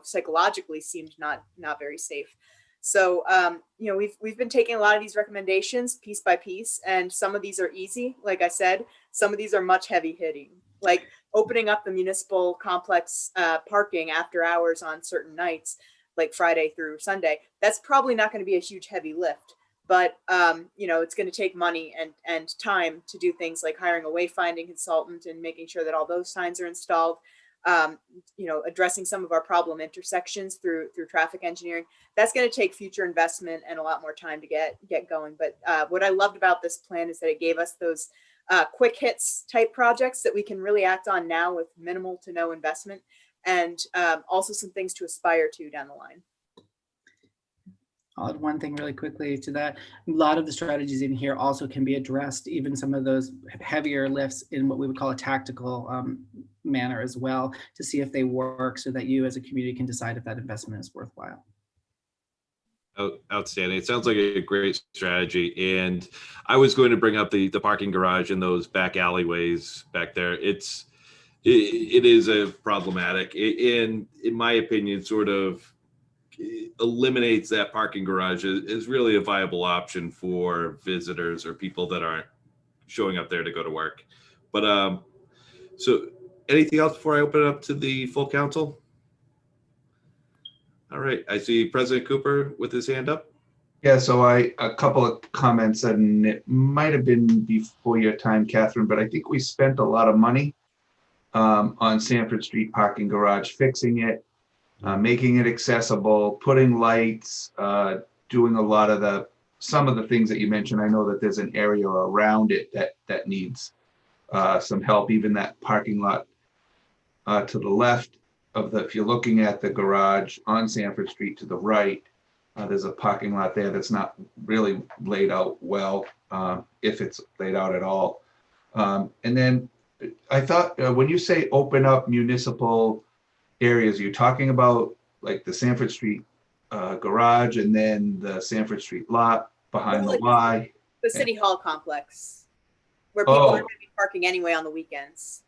Speaker 11: psychologically seemed not very safe. So, we've been taking a lot of these recommendations piece by piece, and some of these are easy. Like I said, some of these are much heavy hitting, like opening up the municipal complex parking after hours on certain nights, like Friday through Sunday. That's probably not going to be a huge heavy lift. But, it's going to take money and time to do things like hiring a wayfinding consultant and making sure that all those signs are installed, addressing some of our problem intersections through traffic engineering. That's going to take future investment and a lot more time to get going. But what I loved about this plan is that it gave us those quick hits type projects that we can really act on now with minimal to no investment, and also some things to aspire to down the line.
Speaker 12: I'll add one thing really quickly to that. A lot of the strategies in here also can be addressed, even some of those heavier lifts, in what we would call a tactical manner as well, to see if they work, so that you as a community can decide if that investment is worthwhile.
Speaker 2: Outstanding. It sounds like a great strategy. And I was going to bring up the parking garage and those back alleyways back there. It is a problematic, and in my opinion, sort of eliminates that parking garage is really a viable option for visitors or people that aren't showing up there to go to work. But so anything else before I open it up to the full council? All right, I see President Cooper with his hand up.
Speaker 1: Yeah, so a couple of comments, and it might have been before your time, Catherine, but I think we spent a lot of money on Sanford Street parking garage, fixing it, making it accessible, putting lights, doing a lot of some of the things that you mentioned. I know that there's an area around it that needs some help, even that parking lot to the left of if you're looking at the garage on Sanford Street to the right, there's a parking lot there that's not really laid out well, if it's laid out at all. And then I thought when you say open up municipal areas, you're talking about like the Sanford Street garage and then the Sanford Street lot behind the Y.
Speaker 11: The City Hall complex, where people are going to be parking anyway on the weekends.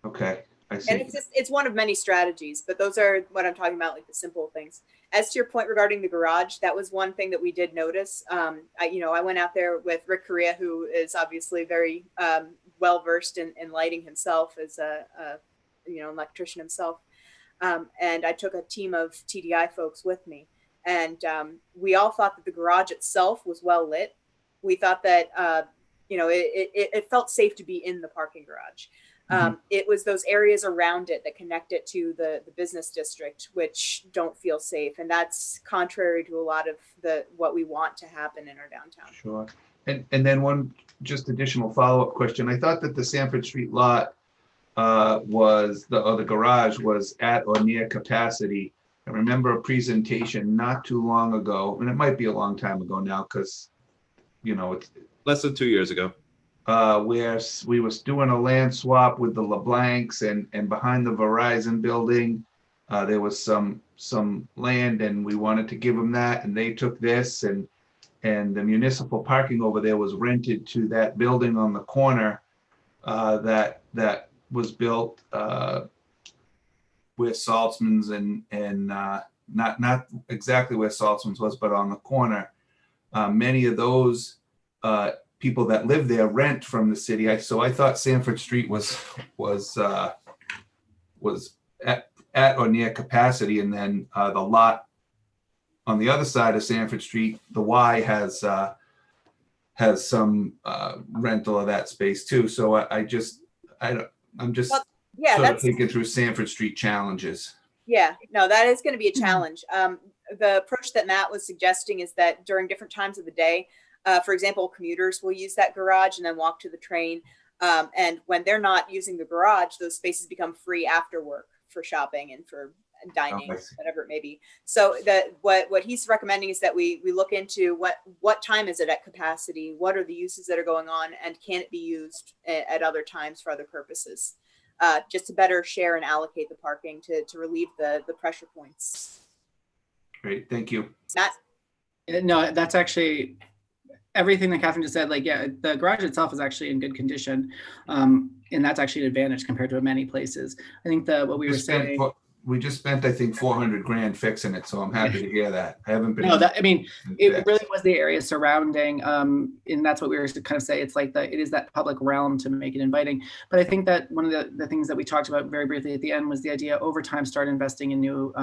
Speaker 1: Okay, I see.
Speaker 11: And it's one of many strategies, but those are what I'm talking about, like the simple things. As to your point regarding the garage, that was one thing that we did notice. I went out there with Rick Correa, who is obviously very well versed in lighting himself as a electrician himself. And I took a team of TDI folks with me, and we all thought that the garage itself was well lit. We thought that it felt safe to be in the parking garage. It was those areas around it that connect it to the business district, which don't feel safe. And that's contrary to a lot of what we want to happen in our downtown.
Speaker 1: Sure. And then one just additional follow-up question. I thought that the Sanford Street lot the garage was at or near capacity. I remember a presentation not too long ago, and it might be a long time ago now because, it's
Speaker 2: Less than 2 years ago.
Speaker 1: where we was doing a land swap with the LeBlancs, and behind the Verizon building, there was some land, and we wanted to give them that, and they took this, and the municipal parking over there was rented to that building on the corner that was built where Saltzman's and not exactly where Saltzman's was, but on the corner. Many of those people that live there rent from the city. So I thought Sanford Street was at or near capacity, and then the lot on the other side of Sanford Street, the Y has some rental of that space too. So I'm just sort of thinking through Sanford Street challenges.
Speaker 11: Yeah, no, that is going to be a challenge. The approach that Matt was suggesting is that during different times of the day, for example, commuters will use that garage and then walk to the train. And when they're not using the garage, those spaces become free after work for shopping and for dining, whatever it may be. So what he's recommending is that we look into what time is it at capacity, what are the uses that are going on, and can it be used at other times for other purposes, just to better share and allocate the parking to relieve the pressure points.
Speaker 1: Great, thank you.
Speaker 11: Matt?
Speaker 12: No, that's actually everything that Catherine just said. Like, yeah, the garage itself is actually in good condition, and that's actually an advantage compared to many places. I think what we were saying.
Speaker 1: We just spent, I think, $400,000 fixing it, so I'm happy to hear that. I haven't been.
Speaker 12: No, it really was the area surrounding, and that's what we were to kind of say. It's like it is that public realm to make it inviting. But I think that one of the things that we talked about very briefly at the end was the idea over time start investing in new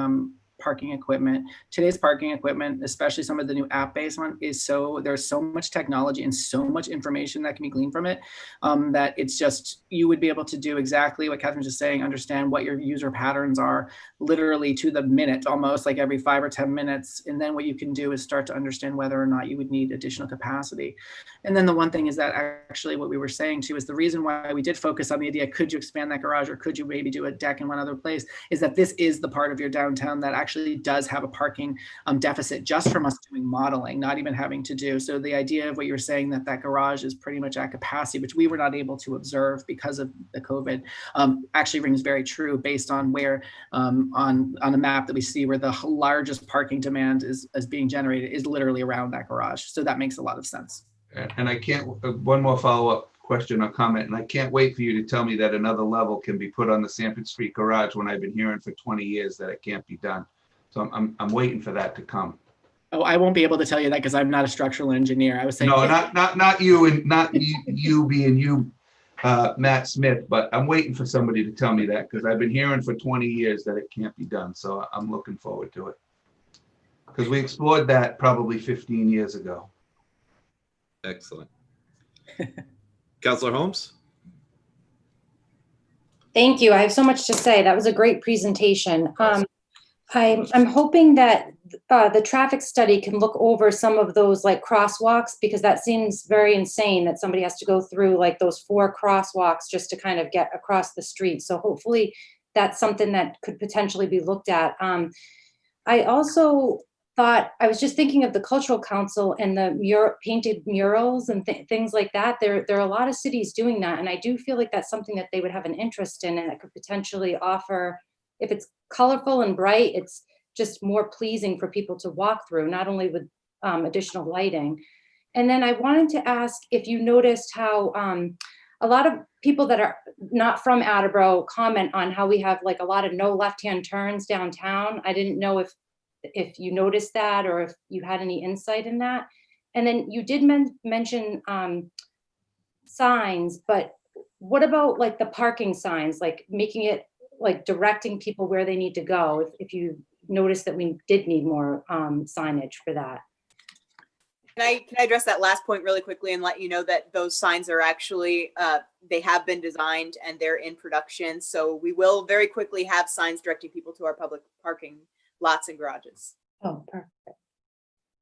Speaker 12: parking equipment. Today's parking equipment, especially some of the new app-based one, there's so much technology and so much information that can be gleaned from it, that it's just, you would be able to do exactly what Catherine's just saying, understand what your user patterns are literally to the minute, almost like every 5 or 10 minutes. And then what you can do is start to understand whether or not you would need additional capacity. And then the one thing is that actually what we were saying too is the reason why we did focus on the idea, could you expand that garage or could you maybe do a deck in one other place, is that this is the part of your downtown that actually does have a parking deficit just from us doing modeling, not even having to do. So the idea of what you were saying, that garage is pretty much at capacity, which we were not able to observe because of the COVID, actually rings very true based on where on the map that we see where the largest parking demand is being generated is literally around that garage. So that makes a lot of sense.
Speaker 1: And I can't, one more follow-up question or comment, and I can't wait for you to tell me that another level can be put on the Sanford Street garage when I've been hearing for 20 years that it can't be done. So I'm waiting for that to come.
Speaker 12: Oh, I won't be able to tell you that because I'm not a structural engineer. I was saying
Speaker 1: no, not you, and not you being you, Matt Smith, but I'm waiting for somebody to tell me that because I've been hearing for 20 years that it can't be done. So I'm looking forward to it because we explored that probably 15 years ago.
Speaker 2: Excellent. Councilor Holmes?
Speaker 13: Thank you. I have so much to say. That was a great presentation. I'm hoping that the traffic study can look over some of those like crosswalks, because that seems very insane that somebody has to go through like those 4 crosswalks just to kind of get across the street. So hopefully that's something that could potentially be looked at. I also thought, I was just thinking of the Cultural Council and the painted murals and things like that. There are a lot of cities doing that. And I do feel like that's something that they would have an interest in and that could potentially offer, if it's colorful and bright, it's just more pleasing for people to walk through, not only with additional lighting. And then I wanted to ask if you noticed how a lot of people that are not from Attleboro comment on how we have like a lot of no left-hand turns downtown. I didn't know if you noticed that or if you had any insight in that. And then you did mention signs, but what about like the parking signs, like making it, like directing people where they need to go, if you notice that we did need more signage for that?
Speaker 11: Can I address that last point really quickly and let you know that those signs are actually, they have been designed and they're in production. So we will very quickly have signs directing people to our public parking lots and garages.
Speaker 13: Oh, perfect.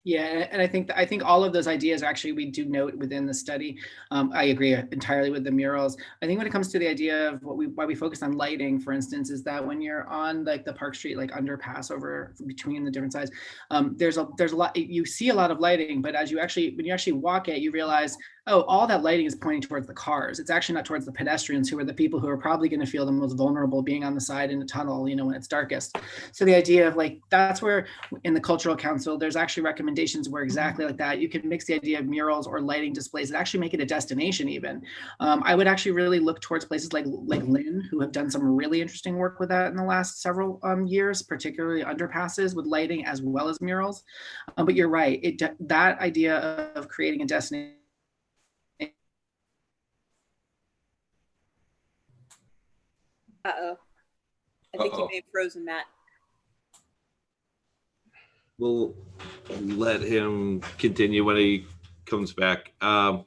Speaker 12: Yeah, and I think all of those ideas actually we do note within the study. I agree entirely with the murals. I think when it comes to the idea of why we focus on lighting, for instance, is that when you're on like the Park Street like underpass over between the different sides, there's a lot, you see a lot of lighting, but when you actually walk it, you realize, oh, all that lighting is pointing towards the cars. It's actually not towards the pedestrians, who are the people who are probably going to feel the most vulnerable being on the side in the tunnel, when it's darkest. So the idea of like, that's where in the Cultural Council, there's actually recommendations where exactly like that, you can mix the idea of murals or lighting displays and actually make it a destination even. I would actually really look towards places like Lynn, who have done some really interesting work with that in the last several years, particularly underpasses with lighting as well as murals. But you're right, that idea of creating a destination.
Speaker 11: Uh-oh. I think you may have frozen, Matt.
Speaker 2: We'll let him continue when he comes back. Councilor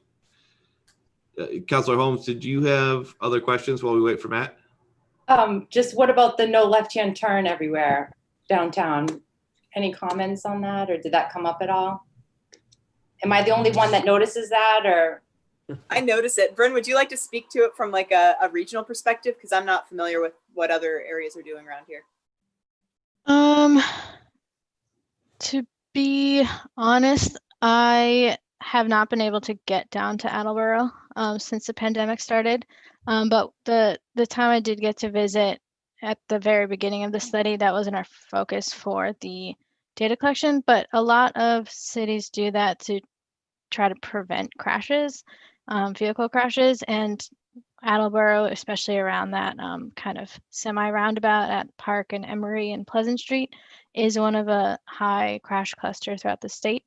Speaker 2: Holmes, did you have other questions while we wait for Matt?
Speaker 13: Just what about the no left-hand turn everywhere downtown? Any comments on that, or did that come up at all? Am I the only one that notices that, or?
Speaker 11: I notice it. Bryn, would you like to speak to it from like a regional perspective? Because I'm not familiar with what other areas are doing around here.
Speaker 14: To be honest, I have not been able to get down to Attleboro since the pandemic started. But the time I did get to visit at the very beginning of the study, that wasn't our focus for the data collection, but a lot of cities do that to try to prevent crashes, vehicle crashes, and Attleboro, especially around that kind of semi-roundabout at Park and Emery and Pleasant Street, is one of a high crash cluster throughout the state.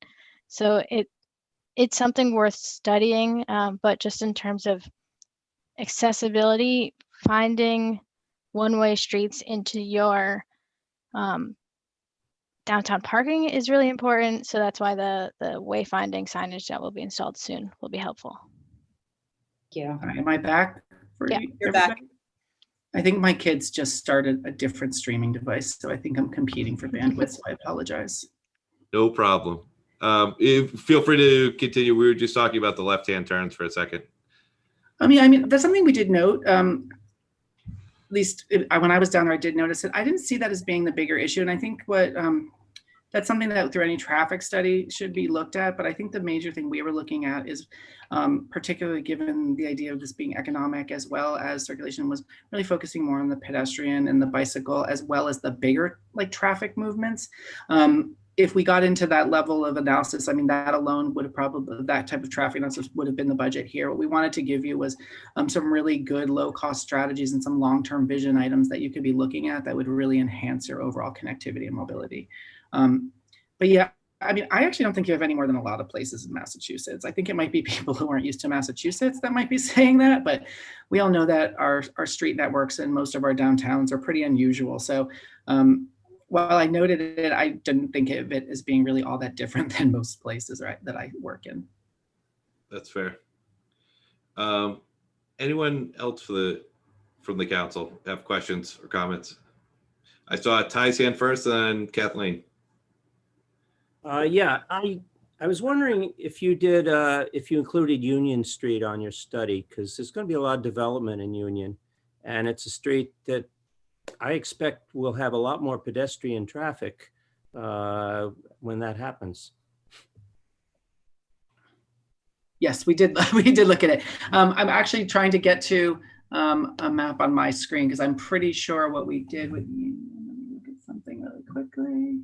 Speaker 14: So it's something worth studying, but just in terms of accessibility, finding one-way streets into your downtown parking is really important. So that's why the wayfinding signage that will be installed soon will be helpful.
Speaker 13: Thank you.
Speaker 12: Am I back?
Speaker 14: Yeah,
Speaker 11: you're back.
Speaker 12: I think my kids just started a different streaming device, so I think I'm competing for bandwidth, so I apologize.
Speaker 2: No problem. Feel free to continue. We were just talking about the left-hand turns for a second.
Speaker 12: I mean, that's something we did note. At least when I was down there, I did notice it. I didn't see that as being the bigger issue, and I think that's something that through any traffic study should be looked at. But I think the major thing we were looking at is, particularly given the idea of this being economic as well as circulation, was really focusing more on the pedestrian and the bicycle as well as the bigger like traffic movements. If we got into that level of analysis, I mean, that alone would have probably, that type of traffic analysis would have been the budget here. What we wanted to give you was some really good low-cost strategies and some long-term vision items that you could be looking at that would really enhance your overall connectivity and mobility. But yeah, I mean, I actually don't think you have any more than a lot of places in Massachusetts. I think it might be people who aren't used to Massachusetts that might be saying that, but we all know that our street networks and most of our downtowns are pretty unusual. So while I noted it, I didn't think of it as being really all that different than most places, right, that I work in.
Speaker 2: That's fair. Anyone else from the council have questions or comments? I saw Ty's hand first, and then Kathleen.
Speaker 4: Yeah, I was wondering if you did, if you included Union Street on your study, because there's going to be a lot of development in Union, and it's a street that I expect will have a lot more pedestrian traffic when that happens.
Speaker 12: Yes, we did. We did look at it. I'm actually trying to get to a map on my screen because I'm pretty sure what we did with Union. Let me look at something really quickly.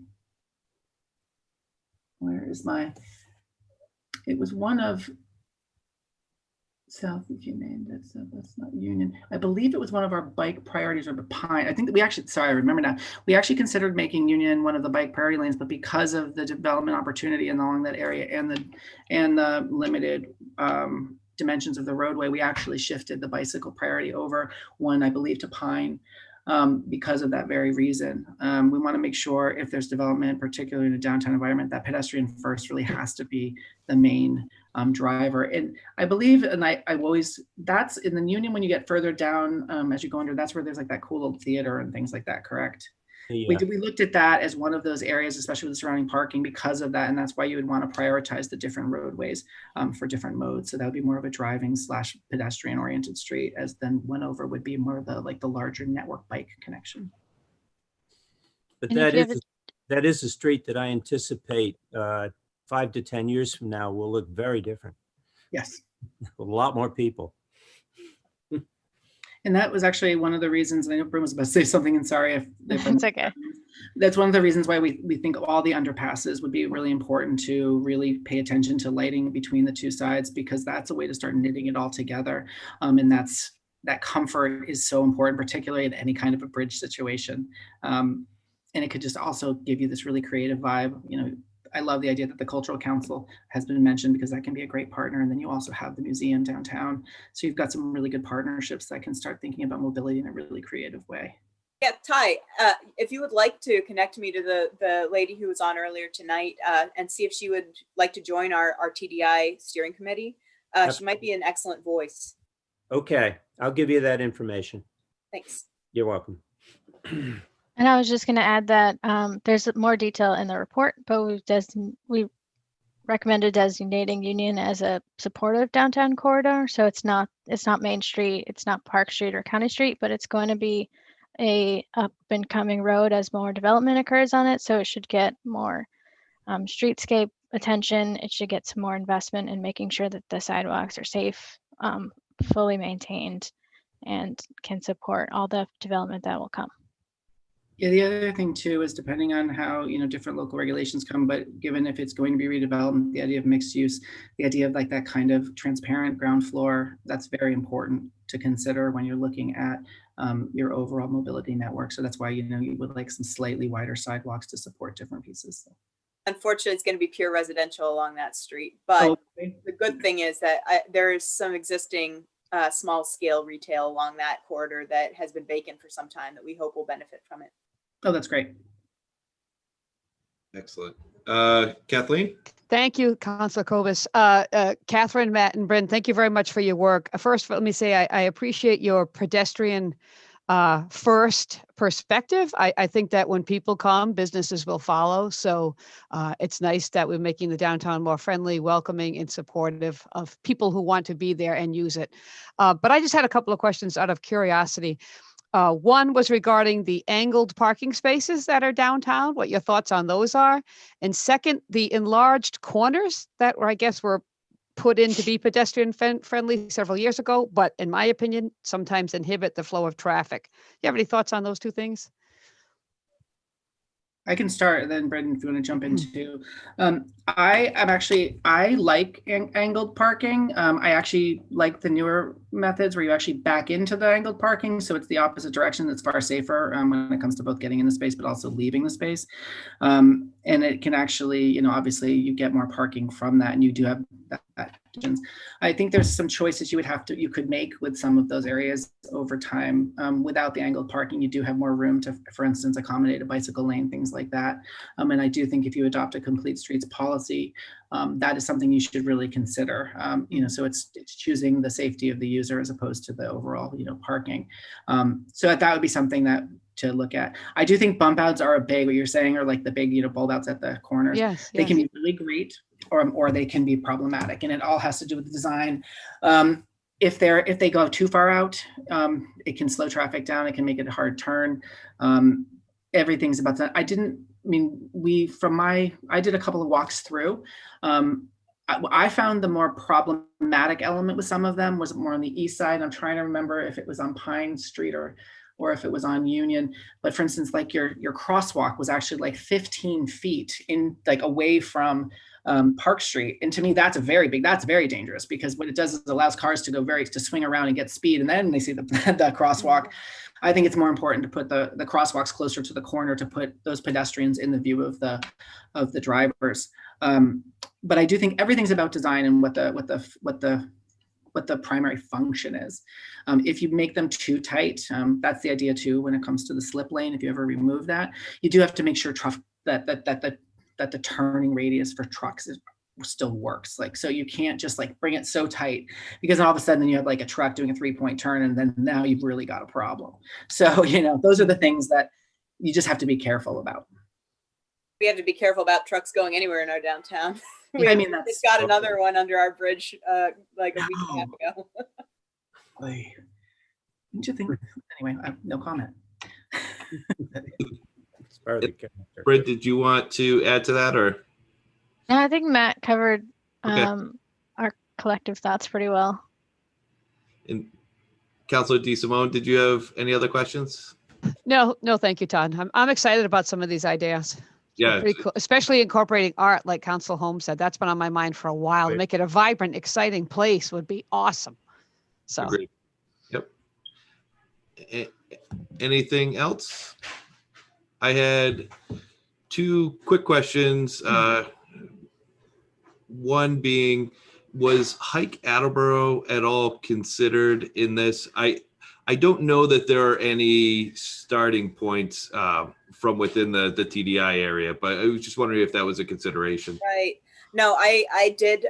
Speaker 12: Where is my, it was one of South, if you named it, so that's not Union. I believe it was one of our bike priorities or Pine. I think that we actually, sorry, I remember now. We actually considered making Union one of the bike priority lanes, but because of the development opportunity along that area and the limited dimensions of the roadway, we actually shifted the bicycle priority over one, I believe, to Pine. Because of that very reason. We want to make sure if there's development, particularly in a downtown environment, that pedestrian first really has to be the main driver. And I believe, and I always, that's in the Union when you get further down as you go under, that's where there's like that cool old theater and things like that, correct?
Speaker 4: Yeah.
Speaker 12: We looked at that as one of those areas, especially with the surrounding parking because of that. And that's why you would want to prioritize the different roadways for different modes. So that would be more of a driving / pedestrian oriented street, as then one over would be more of the like the larger network bike connection.
Speaker 4: But
Speaker 14: And if you have
Speaker 4: that is a street that I anticipate 5 to 10 years from now will look very different.
Speaker 12: Yes.
Speaker 4: A lot more people.
Speaker 12: And that was actually one of the reasons, and I know Broom was about to say something, and sorry if
Speaker 14: It's okay.
Speaker 12: That's one of the reasons why we think all the underpasses would be really important to really pay attention to lighting between the two sides, because that's a way to start knitting it all together. And that comfort is so important, particularly in any kind of a bridge situation. And it could just also give you this really creative vibe. You know, I love the idea that the Cultural Council has been mentioned, because that can be a great partner. And then you also have the museum downtown. So you've got some really good partnerships that can start thinking about mobility in a really creative way.
Speaker 11: Yeah, Ty, if you would like to connect me to the lady who was on earlier tonight and see if she would like to join our TDI steering committee, she might be an excellent voice.
Speaker 4: Okay, I'll give you that information.
Speaker 11: Thanks.
Speaker 4: You're welcome.
Speaker 14: And I was just going to add that there's more detail in the report, but we recommended designating Union as a supportive downtown corridor. So it's not Main Street, it's not Park Street or County Street, but it's going to be a up and coming road as more development occurs on it. So it should get more streetscape attention. It should get some more investment in making sure that the sidewalks are safe, fully maintained, and can support all the development that will come.
Speaker 12: Yeah, the other thing too is depending on how, you know, different local regulations come, but given if it's going to be redevelopment, the idea of mixed use, the idea of like that kind of transparent ground floor, that's very important to consider when you're looking at your overall mobility network. So that's why, you know, you would like some slightly wider sidewalks to support different pieces.
Speaker 11: Unfortunately, it's going to be pure residential along that street. But the good thing is that there is some existing small scale retail along that corridor that has been vacant for some time that we hope will benefit from it.
Speaker 12: Oh, that's great.
Speaker 2: Excellent. Kathleen?
Speaker 6: Thank you, Councilor Kovas. Catherine, Matt, and Bryn, thank you very much for your work. First, let me say I appreciate your pedestrian first perspective. I think that when people come, businesses will follow. So it's nice that we're making the downtown more friendly, welcoming, and supportive of people who want to be there and use it. But I just had a couple of questions out of curiosity. One was regarding the angled parking spaces that are downtown, what your thoughts on those are. And second, the enlarged corners that were, I guess, were put in to be pedestrian friendly several years ago, but in my opinion, sometimes inhibit the flow of traffic. You have any thoughts on those two things?
Speaker 12: I can start, and then Brendan, if you want to jump in too. I like angled parking. I actually like the newer methods where you actually back into the angled parking. So it's the opposite direction. That's far safer when it comes to both getting in the space, but also leaving the space. And it can actually, you know, obviously you get more parking from that, and you do have that. I think there's some choices you could make with some of those areas over time. Without the angled parking, you do have more room to, for instance, accommodate a bicycle lane, things like that. And I do think if you adopt a complete streets policy, that is something you should really consider. You know, so it's choosing the safety of the user as opposed to the overall, you know, parking. So that would be something that to look at. I do think bump outs are a big, what you're saying, or like the big, you know, bulb outs at the corners.
Speaker 6: Yes,
Speaker 12: they can be really great, or they can be problematic, and it all has to do with the design. If they go too far out, it can slow traffic down. It can make it a hard turn. Everything's about that. I did a couple of walks through. I found the more problematic element with some of them was more on the east side. I'm trying to remember if it was on Pine Street or if it was on Union. But for instance, like your crosswalk was actually like 15 feet in, like, away from Park Street. And to me, that's very dangerous, because what it does is it allows cars to to swing around and get speed, and then they see the crosswalk. I think it's more important to put the crosswalks closer to the corner, to put those pedestrians in the view of the drivers. But I do think everything's about design and what the what the primary function is. If you make them too tight, that's the idea too when it comes to the slip lane. If you ever remove that, you do have to make sure that the turning radius for trucks still works. Like, so you can't just like bring it so tight, because all of a sudden you have like a truck doing a 3-point turn, and then now you've really got a problem. So, you know, those are the things that you just have to be careful about.
Speaker 11: We have to be careful about trucks going anywhere in our downtown.
Speaker 12: Yeah, I mean,
Speaker 11: just
Speaker 12: that's
Speaker 11: got another one under our bridge like a week and a half ago.
Speaker 12: Didn't you think? Anyway, no comment.
Speaker 4: It's part of the character.
Speaker 2: Britt, did you want to add to that, or?
Speaker 14: No, I think Matt covered
Speaker 2: Okay.
Speaker 14: our collective thoughts pretty well.
Speaker 2: And Councilor DeSimone, did you have any other questions?
Speaker 6: No, thank you, Todd. I'm excited about some of these ideas.
Speaker 2: Yeah.
Speaker 6: Pretty cool, especially incorporating art, like Council Holmes said. That's been on my mind for a while. To
Speaker 2: Right.
Speaker 6: make it a vibrant, exciting place would be awesome. So.
Speaker 2: Agreed. Yep. Anything else? I had two quick questions. One being, was Hike Attleboro at all considered in this? I don't know that there are any starting points from within the TDI area, but I was just wondering if that was a consideration.
Speaker 11: Right. No, I did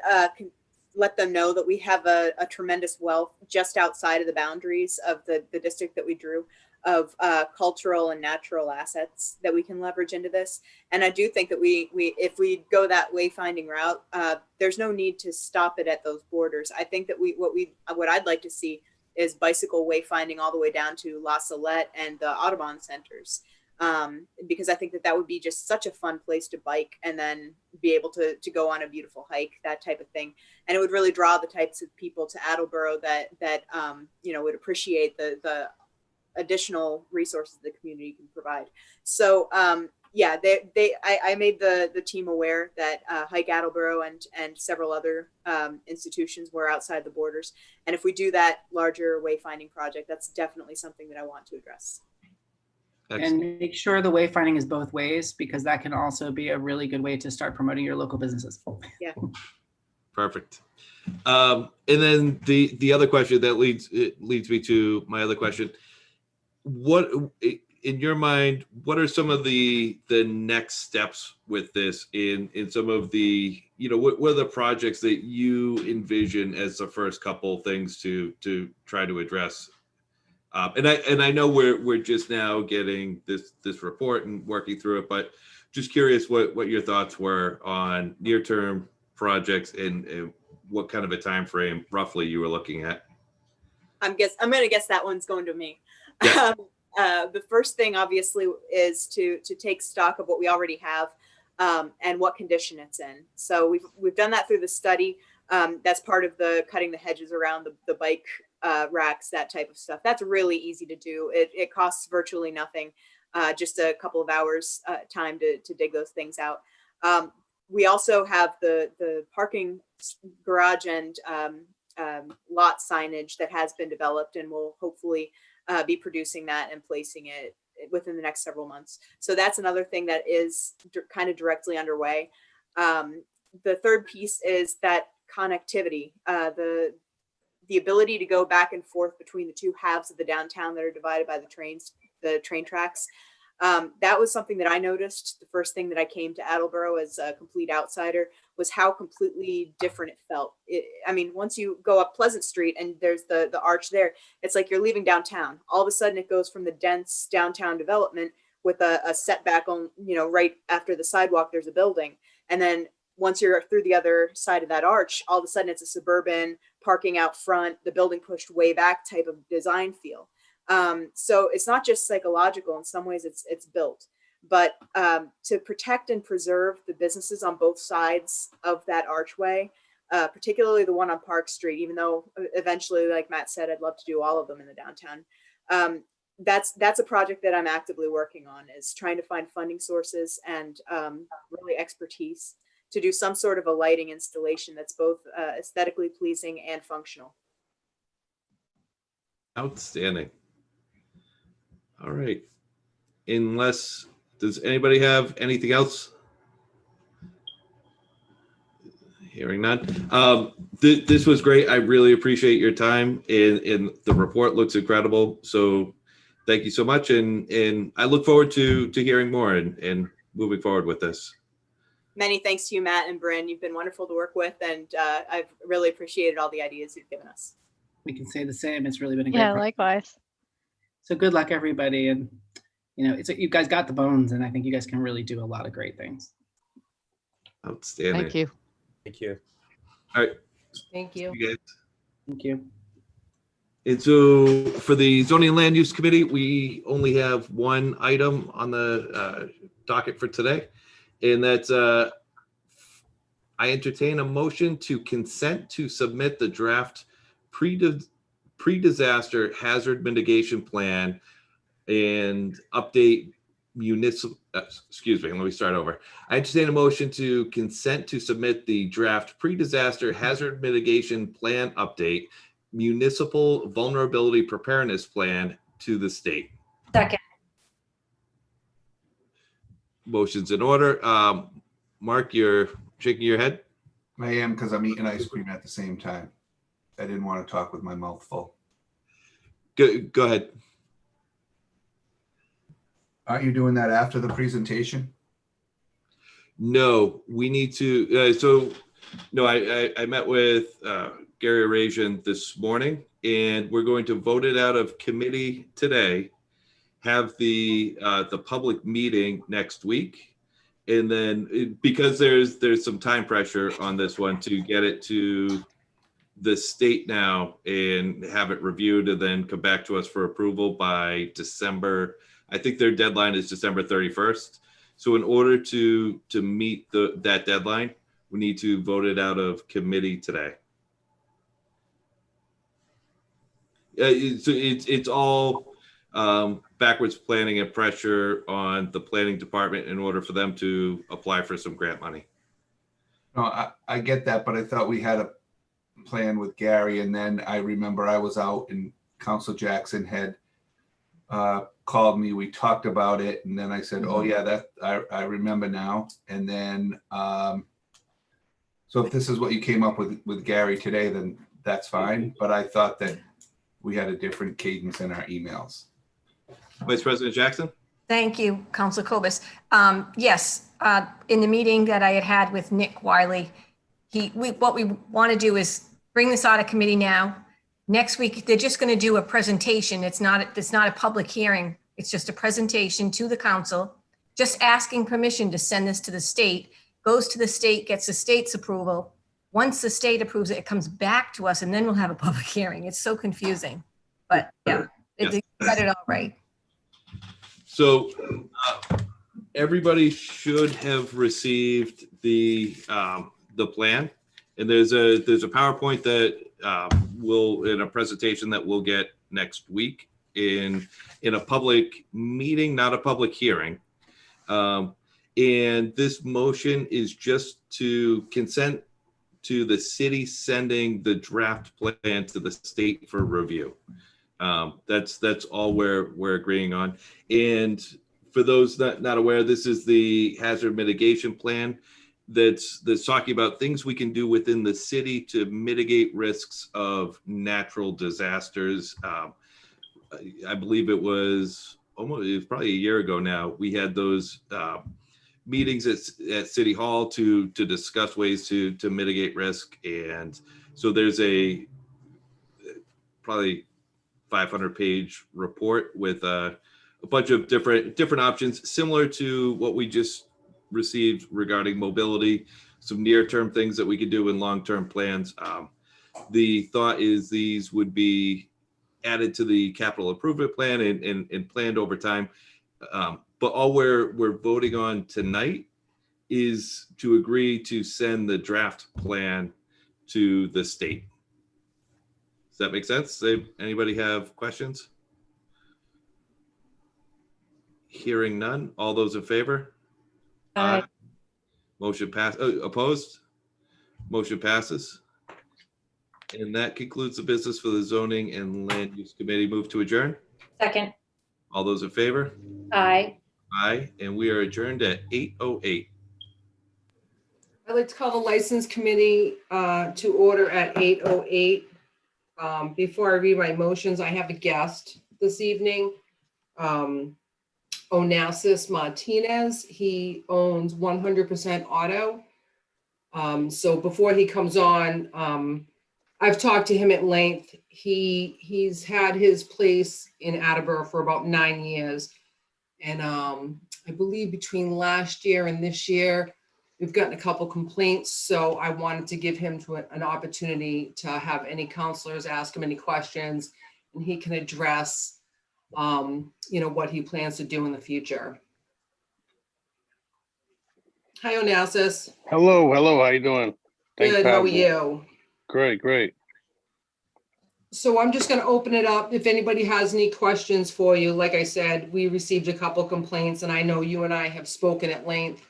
Speaker 11: let them know that we have a tremendous wealth just outside of the boundaries of the district that we drew of cultural and natural assets that we can leverage into this. And I do think that we if we go that wayfinding route, there's no need to stop it at those borders. I think that what I'd like to see is bicycle wayfinding all the way down to La Salette and the Audubon centers. Because I think that would be just such a fun place to bike and then be able to go on a beautiful hike, that type of thing. And it would really draw the types of people to Attleboro that you know, would appreciate the additional resources the community can provide. So yeah, I made the team aware that Hike Attleboro and several other institutions were outside the borders. And if we do that larger wayfinding project, that's definitely something that I want to address.
Speaker 2: Excellent.
Speaker 12: And make sure the wayfinding is both ways, because that can also be a really good way to start promoting your local businesses.
Speaker 11: Yeah.
Speaker 2: Perfect. And then the other question that leads me to my other question. What, in your mind, what are some of the next steps with this in some of the, you know, what are the projects that you envision as the first couple things to try to address? And I know we're just now getting this report and working through it, but just curious what your thoughts were on near-term projects and what kind of a time frame roughly you were looking at.
Speaker 11: I'm going to guess that one's going to me.
Speaker 2: Yeah.
Speaker 11: The first thing, obviously, is to take stock of what we already have and what condition it's in. So we've done that through the study. That's part of the cutting the hedges around the bike racks, that type of stuff. That's really easy to do. It costs virtually nothing, just a couple of hours time to dig those things out. We also have the parking garage and lot signage that has been developed, and we'll hopefully be producing that and placing it within the next several months. So that's another thing that is kind of directly underway. The third piece is that connectivity, the ability to go back and forth between the two halves of the downtown that are divided by the train tracks. That was something that I noticed. The first thing that I came to Attleboro as a complete outsider was how completely different it felt. I mean, once you go up Pleasant Street and there's the arch there, it's like you're leaving downtown. All of a sudden it goes from the dense downtown development with a setback on, you know, right after the sidewalk, there's a building. And then once you're through the other side of that arch, all of a sudden it's a suburban parking out front, the building pushed way back type of design feel. So it's not just psychological. In some ways it's built, but to protect and preserve the businesses on both sides of that archway, particularly the one on Park Street, even though eventually, like Matt said, I'd love to do all of them in the downtown. That's a project that I'm actively working on, is trying to find funding sources and really expertise to do some sort of a lighting installation that's both aesthetically pleasing and functional.
Speaker 2: Outstanding. All right. Does anybody have anything else? Hearing none. This was great. I really appreciate your time, and the report looks incredible. So thank you so much. And I look forward to hearing more and moving forward with this.
Speaker 11: Many thanks to you, Matt and Bryn. You've been wonderful to work with, and I've really appreciated all the ideas you've given us.
Speaker 12: We can say the same. It's really been a great
Speaker 14: Yeah,
Speaker 12: project.
Speaker 14: likewise.
Speaker 12: So good luck, everybody. And, you know, you guys got the bones, and I think you guys can really do a lot of great things.
Speaker 2: Outstanding.
Speaker 6: Thank you.
Speaker 4: Thank you.
Speaker 2: All right.
Speaker 9: Thank you.
Speaker 2: You guys.
Speaker 12: Thank you.
Speaker 2: And so for the Zoning and Land Use Committee, we only have one item on the docket for today. And that's I entertain a motion to consent to submit the draft pre-disaster hazard mitigation plan and update municipal, excuse me, let me start over. I entertain a motion to consent to submit the draft pre-disaster hazard mitigation plan update municipal vulnerability preparedness plan to the state.
Speaker 13: Second.
Speaker 2: Motion's in order. Mark, you're shaking your head?
Speaker 1: I am, because I'm eating ice cream at the same time. I didn't want to talk with my mouth full.
Speaker 2: Go ahead.
Speaker 1: Aren't you doing that after the presentation?
Speaker 2: No, we need to, I met with Gary Arazian this morning, and we're going to vote it out of committee today, have the public meeting next week. And then because there's some time pressure on this one to get it to the state now and have it reviewed and then come back to us for approval by December. I think their deadline is December 31st. So in order to meet that deadline, we need to vote it out of committee today. It's all backwards planning and pressure on the planning department in order for them to apply for some grant money.
Speaker 1: No, I get that, but I thought we had a plan with Gary, and then I remember I was out and Council Jackson had called me. We talked about it, and then I said, "Oh yeah, that I remember now." And then, so if this is what you came up with Gary today, then that's fine. But I thought that we had a different cadence in our emails.
Speaker 2: Vice President Jackson.
Speaker 15: Thank you, Council Cobus. Yes, in the meeting that I had with Nick Wiley, what we want to do is bring this out of committee now. Next week, they're just going to do a presentation. It's not a public hearing. It's just a presentation to the council, just asking permission to send this to the state, goes to the state, gets the state's approval. Once the state approves it, it comes back to us, and then we'll have a public hearing. It's so confusing, but yeah, they got it all right.
Speaker 2: So everybody should have received the plan, and there's a PowerPoint that in a presentation that we'll get next week in a public meeting, not a public hearing. And this motion is just to consent to the city sending the draft plan to the state for review. That's all we're agreeing on. And for those not aware, this is the hazard mitigation plan that's talking about things we can do within the city to mitigate risks of natural disasters. I believe it was probably a year ago now. We had those meetings at City Hall to discuss ways to mitigate risk. And so there's a probably 500-page report with a bunch of different options, similar to what we just received regarding mobility, some near-term things that we could do in long-term plans. The thought is these would be added to the capital improvement plan and planned over time. But all we're voting on tonight is to agree to send the draft plan to the state. Does that make sense? Anybody have questions? Hearing none. All those in favor? Aye. Motion passed. Opposed? Motion passes. And that concludes the business for the Zoning and Land Use Committee. Move to adjourn.
Speaker 13: Second.
Speaker 2: All those in favor?
Speaker 13: Aye.
Speaker 2: Aye. And we are adjourned at 8:08.
Speaker 9: I'd like to call the License Committee to order at 8:08. Before I read my motions, I have a guest this evening. Onassis Martinez, he owns 100% Auto. So before he comes on, I've talked to him at length. He's had his place in Attleboro for about 9 years. And I believe between last year and this year, we've gotten a couple complaints. So I wanted to give him an opportunity to have any counselors ask him any questions, and he can address what he plans to do in the future. Hi, Onassis.
Speaker 16: Hello, how you doing? Thanks
Speaker 9: Good,
Speaker 16: for
Speaker 9: how are
Speaker 16: having me.
Speaker 9: you?
Speaker 16: Great.
Speaker 9: So I'm just going to open it up. If anybody has any questions for you, like I said, we received a couple complaints, and I know you and I have spoken at length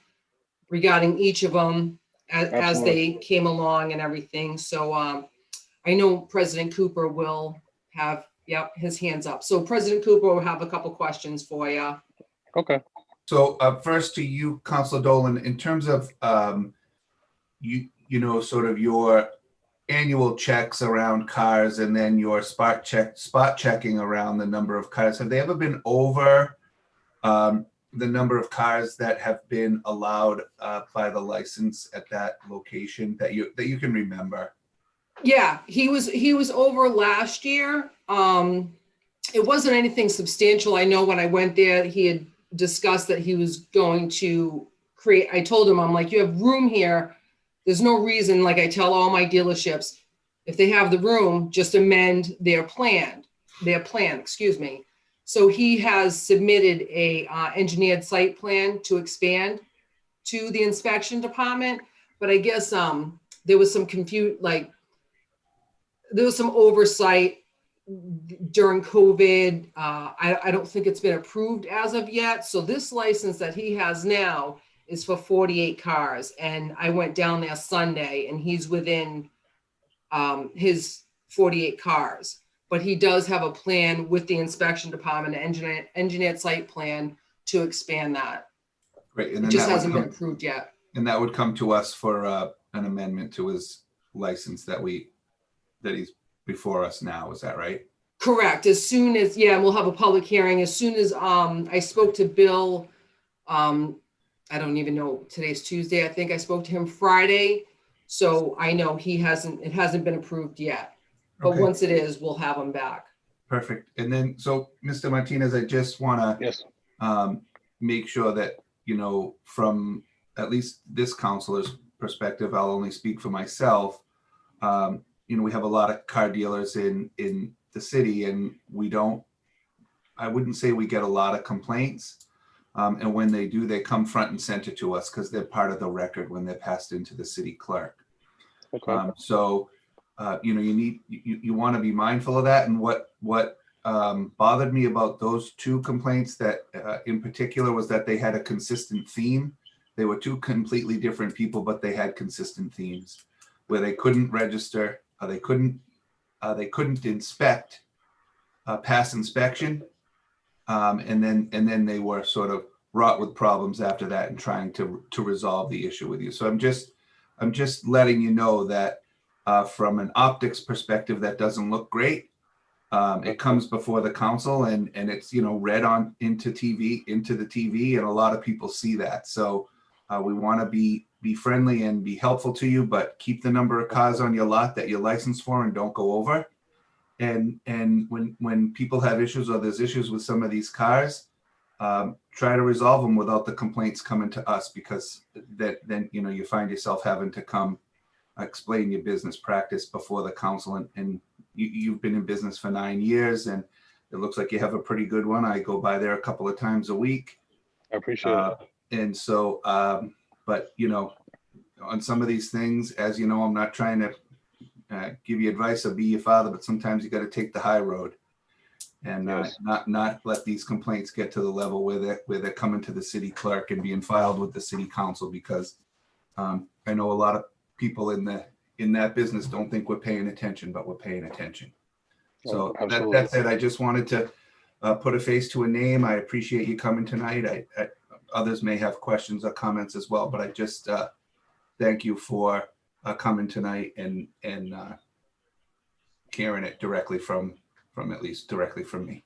Speaker 9: regarding each of them as they came along and everything. So I know President Cooper will have, his hands up. So President Cooper will have a couple questions for you.
Speaker 16: Okay.
Speaker 1: So first to you, Councilor Dolan, in terms of sort of your annual checks around cars and then your spot checking around the number of cars, have they ever been over the number of cars that have been allowed by the license at that location that you can remember?
Speaker 9: Yeah, he was over last year. It wasn't anything substantial. I know when I went there, he had discussed that he was going to create, I told him, I'm like, you have room here. There's no reason, like I tell all my dealerships, if they have the room, just amend their plan, excuse me. So he has submitted a engineered site plan to expand to the inspection department. But I guess there was some there was some oversight during COVID. I don't think it's been approved as of yet. So this license that he has now is for 48 cars. And I went down there Sunday and he's within his 48 cars. But he does have a plan with the inspection department, an engineered site plan to expand that.
Speaker 1: Great. And
Speaker 9: it
Speaker 1: then
Speaker 9: just hasn't been approved yet.
Speaker 1: And that would come to us for an amendment to his license that he's before us now. Is that right?
Speaker 9: Correct. As soon as, we'll have a public hearing. As soon as I spoke to Bill, I don't even know, today's Tuesday. I think I spoke to him Friday. So I know it hasn't been approved yet. But
Speaker 1: Okay.
Speaker 9: Once it is, we'll have him back.
Speaker 1: Perfect. And then, so Mr. Martinez, I just want to make sure that, from at least this counselor's perspective, I'll only speak for myself. We have a lot of car dealers in the city, and I wouldn't say we get a lot of complaints. And when they do, they come front and center to us because they're part of the record when they're passed into the city clerk.
Speaker 16: Okay.
Speaker 1: You want to be mindful of that. And what bothered me about those two complaints that in particular was that they had a consistent theme. They were two completely different people, but they had consistent themes where they couldn't register, they couldn't inspect, pass inspection, and then they were sort of wrought with problems after that and trying to resolve the issue with you. So I'm just letting you know that from an optics perspective, that doesn't look great. It comes before the council and it's read on into the TV, and a lot of people see that. So we want to be friendly and be helpful to you, but keep the number of cars on your lot that you're licensed for and don't go over. And when people have issues or there's issues with some of these cars, try to resolve them without the complaints coming to us, because then you find yourself having to come explain your business practice before the council, and you've been in business for 9 years and it looks like you have a pretty good one. I go by there a couple of times a week.
Speaker 16: I appreciate it.
Speaker 1: And so, but on some of these things, as you know, I'm not trying to give you advice or be your father, but sometimes you got to take the high road and not let these complaints get to the level where they're coming to the city clerk and being filed with the city council, because I know a lot of people in that business don't think we're paying attention, but we're paying attention. So that's it. I just wanted to put a face to a name. I appreciate you coming tonight. Others may have questions or comments as well, but I just thank you for coming tonight and hearing it directly from at least directly from me.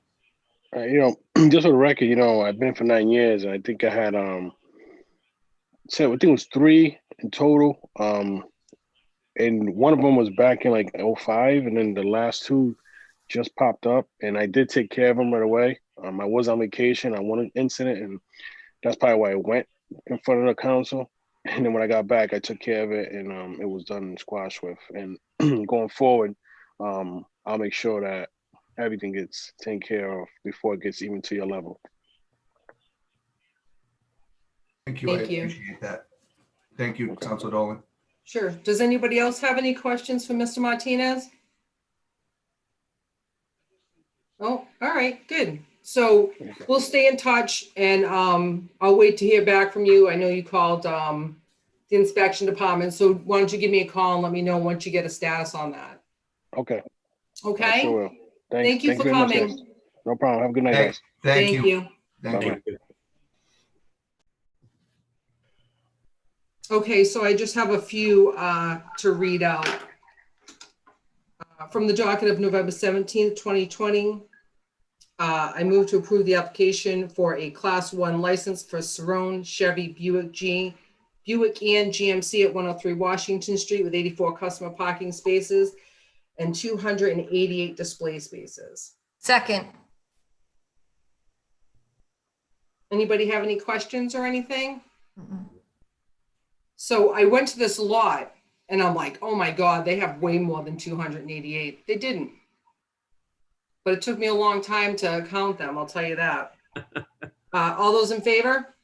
Speaker 16: You know, just for the record, you know, I've been for 9 years. I think I had so I think it was 3 in total. And one of them was back in like 05, and then the last 2 just popped up, and I did take care of them right away. I was on vacation on one incident, and that's probably why I went in front of the council. And then when I got back, I took care of it, and it was done and squashed with. And going forward, I'll make sure that everything gets taken care of before it gets even to your level.
Speaker 1: Thank you.
Speaker 9: Thank
Speaker 1: I
Speaker 9: you.
Speaker 1: appreciate that. Thank you, Councilor Dolan.
Speaker 9: Sure. Does anybody else have any questions for Mr. Martinez? Oh, all right, good. So we'll stay in touch, and I'll wait to hear back from you. I know you called the inspection department, so why don't you give me a call and let me know once you get a status on that.
Speaker 16: Okay.
Speaker 9: Okay.
Speaker 16: I sure will. Thanks.
Speaker 9: Thank you
Speaker 16: Thanks
Speaker 9: for
Speaker 16: very much,
Speaker 9: coming.
Speaker 16: guys. No problem. Have a good night, guys.
Speaker 1: Thank
Speaker 9: Thank
Speaker 1: you.
Speaker 9: you.
Speaker 1: Thank
Speaker 16: Bye-bye.
Speaker 1: you.
Speaker 9: Okay, so I just have a few to read out. From the docket of November 17th, 2020, I move to approve the application for a Class 1 license for Cerrone Chevy Buick and GMC at 103 Washington Street with 84 customer parking spaces and 288 display spaces.
Speaker 15: Second.
Speaker 9: Anybody have any questions or anything? So I went to this lot and I'm like, oh my God, they have way more than 288. They didn't. But it took me a long time to count them, I'll tell you that. All those in favor?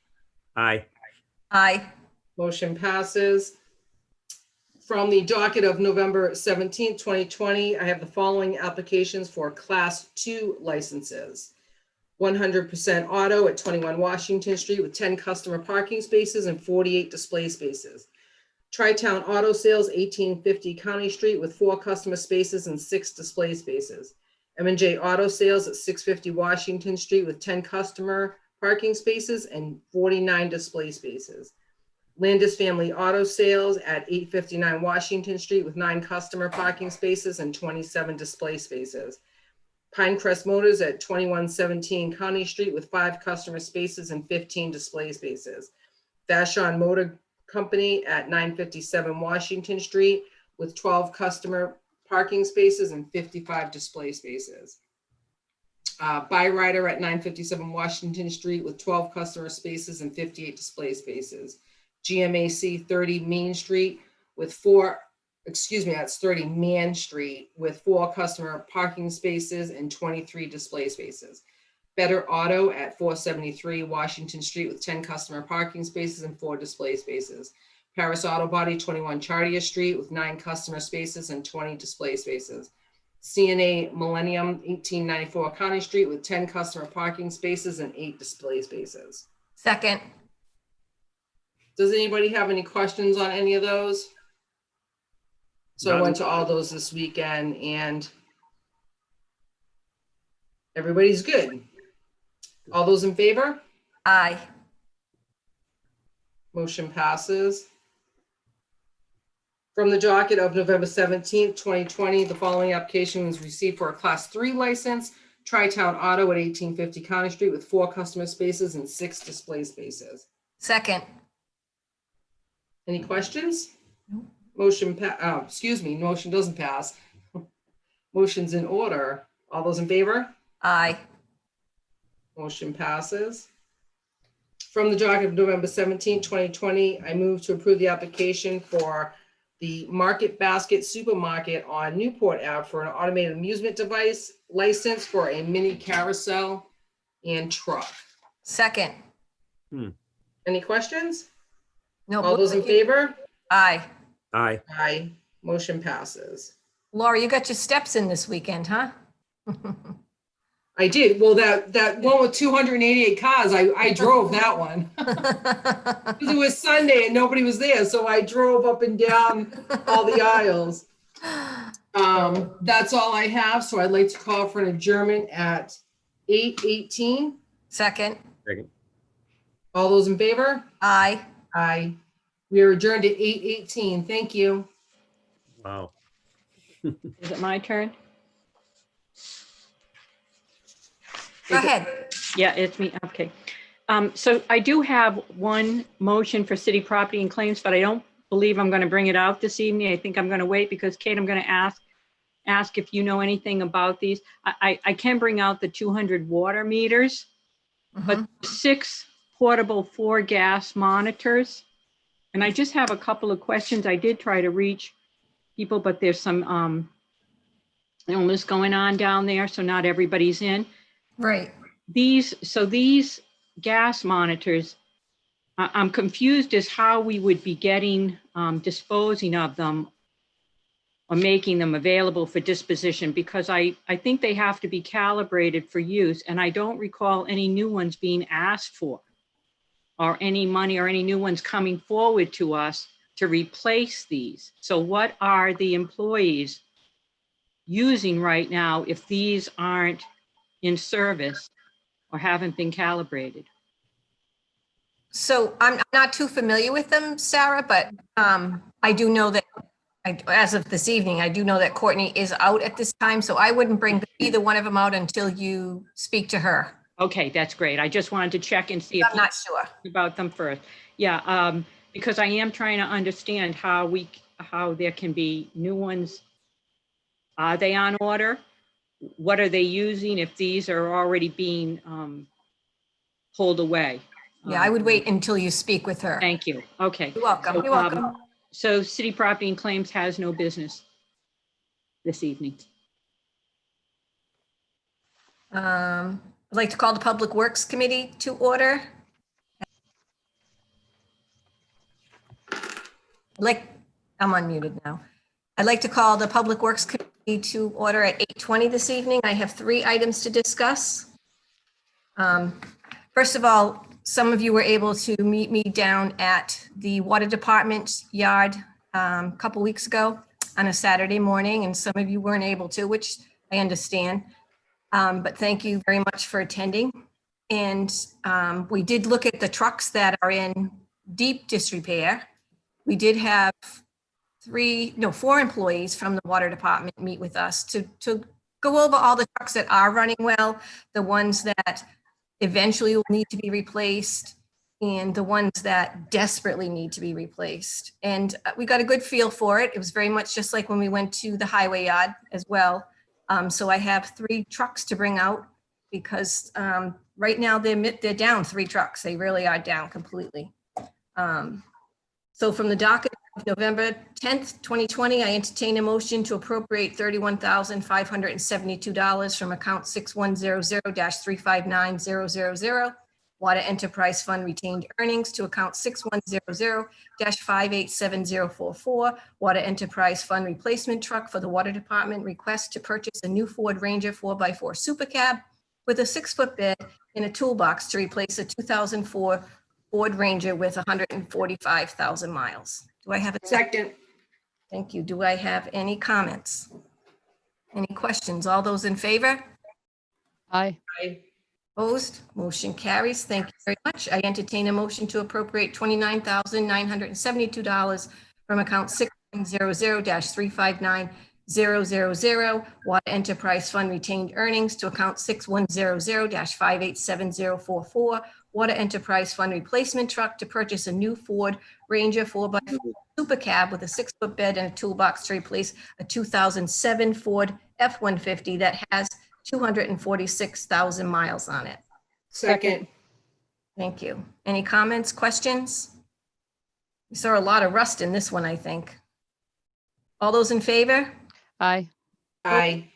Speaker 17: Aye.
Speaker 15: Aye.
Speaker 9: Motion passes. From the docket of November 17th, 2020, I have the following applications for Class 2 licenses. 100% Auto at 21 Washington Street with 10 customer parking spaces and 48 display spaces. Tri-Town Auto Sales, 1850 County Street with 4 customer spaces and 6 display spaces. M&J Auto Sales at 650 Washington Street with 10 customer parking spaces and 49 display spaces. Landis Family Auto Sales at 859 Washington Street with 9 customer parking spaces and 27 display spaces. Pinecrest Motors at 2117 County Street with 5 customer spaces and 15 display spaces. Vashon Motor Company at 957 Washington Street with 12 customer parking spaces and 55 display spaces. Byrider at 957 Washington Street with 12 customer spaces and 58 display spaces. GMAC 30 Main Street with 4, that's 30 Man Street with 4 customer parking spaces and 23 display spaces. Better Auto at 473 Washington Street with 10 customer parking spaces and 4 display spaces. Paris Auto Body 21 Chartier Street with 9 customer spaces and 20 display spaces. CNA Millennium 1894 County Street with 10 customer parking spaces and 8 display spaces.
Speaker 15: Second.
Speaker 9: Does anybody have any questions on any of those? So I went to all those this weekend and everybody's good. All those in favor?
Speaker 15: Aye.
Speaker 9: Motion passes. From the docket of November 17th, 2020, the following application was received for a Class 3 license, Tri-Town Auto at 1850 County Street with 4 customer spaces and 6 display spaces.
Speaker 15: Second.
Speaker 9: Any questions? Motion motion doesn't pass. Motion's in order. All those in favor?
Speaker 15: Aye.
Speaker 9: Motion passes. From the docket of November 17, 2020, I move to approve the application for the Market Basket Supermarket on Newport Ave for an automated amusement device license for a mini carousel and truck.
Speaker 15: Second.
Speaker 9: Any questions?
Speaker 15: No.
Speaker 9: All those in favor?
Speaker 15: Aye.
Speaker 17: Aye.
Speaker 9: Aye. Motion passes.
Speaker 15: Laura, you got your steps in this weekend, huh?
Speaker 9: I did. Well, that one with 288 cars, I drove that one. Because it was Sunday and nobody was there. So I drove up and down all the aisles. That's all I have. So I'd like to call for an adjournment at 8:18.
Speaker 15: Second.
Speaker 17: Second.
Speaker 9: All those in favor?
Speaker 15: Aye.
Speaker 9: Aye. We are adjourned at 8:18. Thank you.
Speaker 7: Wow.
Speaker 17: Is it my turn?
Speaker 15: Go ahead.
Speaker 17: Yeah, it's me. Okay. So I do have one motion for city property and claims, but I don't believe I'm going to bring it out this evening. I think I'm going to wait because Kate, I'm going to ask if you know anything about these. I can bring out the 200 water meters, but 6 portable 4 gas monitors. And I just have a couple of questions. I did try to reach people, but there's some illness going on down there, so not everybody's in.
Speaker 15: Right.
Speaker 17: These gas monitors, I'm confused as how we would be getting, disposing of them or making them available for disposition, because I think they have to be calibrated for use, and I don't recall any new ones being asked for or any money or any new ones coming forward to us to replace these. So what are the employees using right now if these aren't in service or haven't been calibrated?
Speaker 15: So I'm not too familiar with them, Sarah, but I do know that as of this evening, I do know that Courtney is out at this time, so I wouldn't bring either one of them out until you speak to her.
Speaker 17: Okay, that's great. I just wanted to check and see if
Speaker 15: I'm not sure
Speaker 17: about them first. Yeah, because I am trying to understand how there can be new ones. Are they on order? What are they using if these are already being pulled away?
Speaker 15: Yeah, I would wait until you speak with her.
Speaker 17: Thank you. Okay.
Speaker 15: You're welcome.
Speaker 17: So,
Speaker 15: You're welcome.
Speaker 17: So City Property and Claims has no business this evening.
Speaker 15: I'd like to call the Public Works Committee to order. I'm unmuted now. I'd like to call the Public Works Committee to order at 8:20 this evening. I have 3 items to discuss. First of all, some of you were able to meet me down at the Water Department yard a couple weeks ago on a Saturday morning, and some of you weren't able to, which I understand. But thank you very much for attending. And we did look at the trucks that are in deep disrepair. We did have 4 employees from the Water Department meet with us to go over all the trucks that are running well, the ones that eventually will need to be replaced, and the ones that desperately need to be replaced. And we got a good feel for it. It was very much just like when we went to the highway yard as well. So I have 3 trucks to bring out because right now they're down 3 trucks. They really are down completely. So from the docket of November 10th, 2020, I entertain a motion to appropriate $31,572 from account 6100-359000, Water Enterprise Fund retained earnings, to account 6100-587044, Water Enterprise Fund replacement truck for the Water Department, request to purchase a new Ford Ranger 4x4 Super Cab with a 6-foot bed and a toolbox to replace a 2004 Ford Ranger with 145,000 miles. Do I have a second? Thank you. Do I have any comments? Any questions? All those in favor?
Speaker 6: Aye.
Speaker 9: Aye.
Speaker 15: Opposed? Motion carries. Thank you very much. I entertain a motion to appropriate $29,972 from account 6100-359000, Water Enterprise Fund retained earnings, to account 6100-587044, Water Enterprise Fund replacement truck to purchase a new Ford Ranger 4x4 Super Cab with a 6-foot bed and a toolbox to replace a 2007 Ford F-150 that has 246,000 miles on it.
Speaker 9: Second.
Speaker 15: Thank you. Any comments, questions? We saw a lot of rust in this one, I think. All those in favor?
Speaker 6: Aye.
Speaker 9: Aye.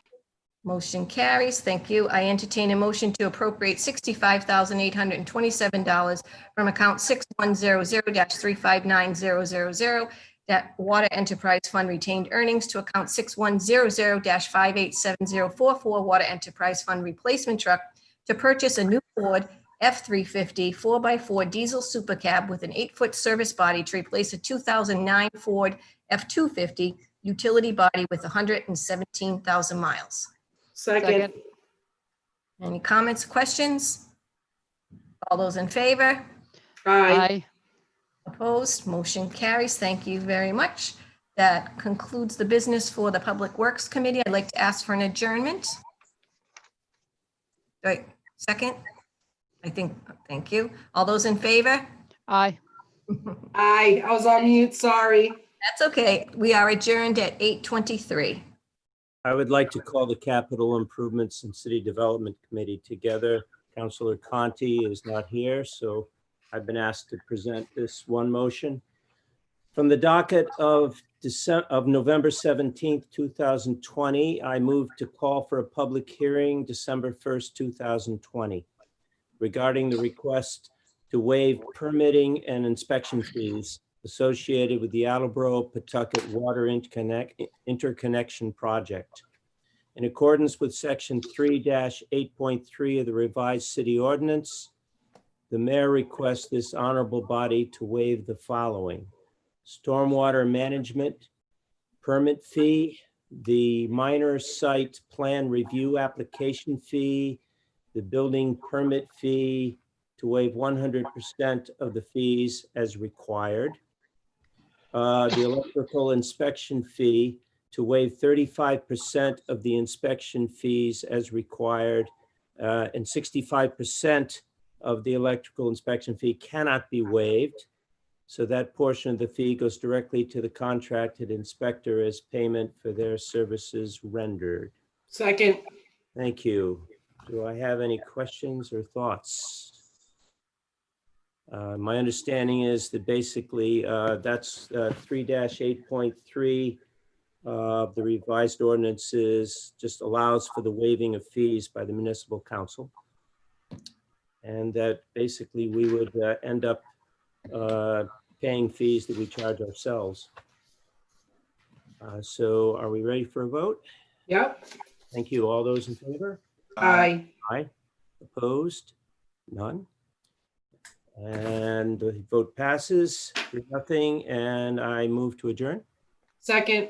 Speaker 15: Motion carries. Thank you. I entertain a motion to appropriate $65,827 from account 6100-359000, that Water Enterprise Fund retained earnings, to account 6100-587044, Water Enterprise Fund replacement truck to purchase a new Ford F-350 4x4 diesel super cab with an 8-foot service body to replace a 2009 Ford F-250 utility body with 117,000 miles.
Speaker 9: Second.
Speaker 15: Any comments, questions? All those in favor?
Speaker 9: Aye.
Speaker 15: Opposed, motion carries. Thank you very much. That concludes the business for the Public Works Committee. I'd like to ask for an adjournment. Right, second? Thank you. All those in favor?
Speaker 6: Aye.
Speaker 9: Aye, I was on mute, sorry.
Speaker 15: That's okay. We are adjourned at 8:23.
Speaker 4: I would like to call the Capital Improvements and City Development Committee together. Councilor Conti is not here, so I've been asked to present this one motion. From the docket of November 17th, 2020, I move to call for a public hearing December 1st, 2020, regarding the request to waive permitting and inspection fees associated with the Attleboro Pawtucket Water Interconnection Project. In accordance with Section 3-8.3 of the revised city ordinance, the mayor requests this honorable body to waive the following: stormwater management permit fee, the minor site plan review application fee, the building permit fee, to waive 100% of the fees as required. The electrical inspection fee, to waive 35% of the inspection fees as required, and 65% of the electrical inspection fee cannot be waived. So that portion of the fee goes directly to the contracted inspector as payment for their services rendered.
Speaker 9: Second.
Speaker 4: Thank you. Do I have any questions or thoughts? My understanding is that basically that's 3-8.3 of the revised ordinances just allows for the waiving of fees by the municipal council. And that basically we would end up paying fees that we charge ourselves. So are we ready for a vote?
Speaker 9: Yep.
Speaker 4: Thank you. All those in favor?
Speaker 9: Aye.
Speaker 4: Aye. Opposed? None. And the vote passes, 3-0, and I move to adjourn.
Speaker 9: Second.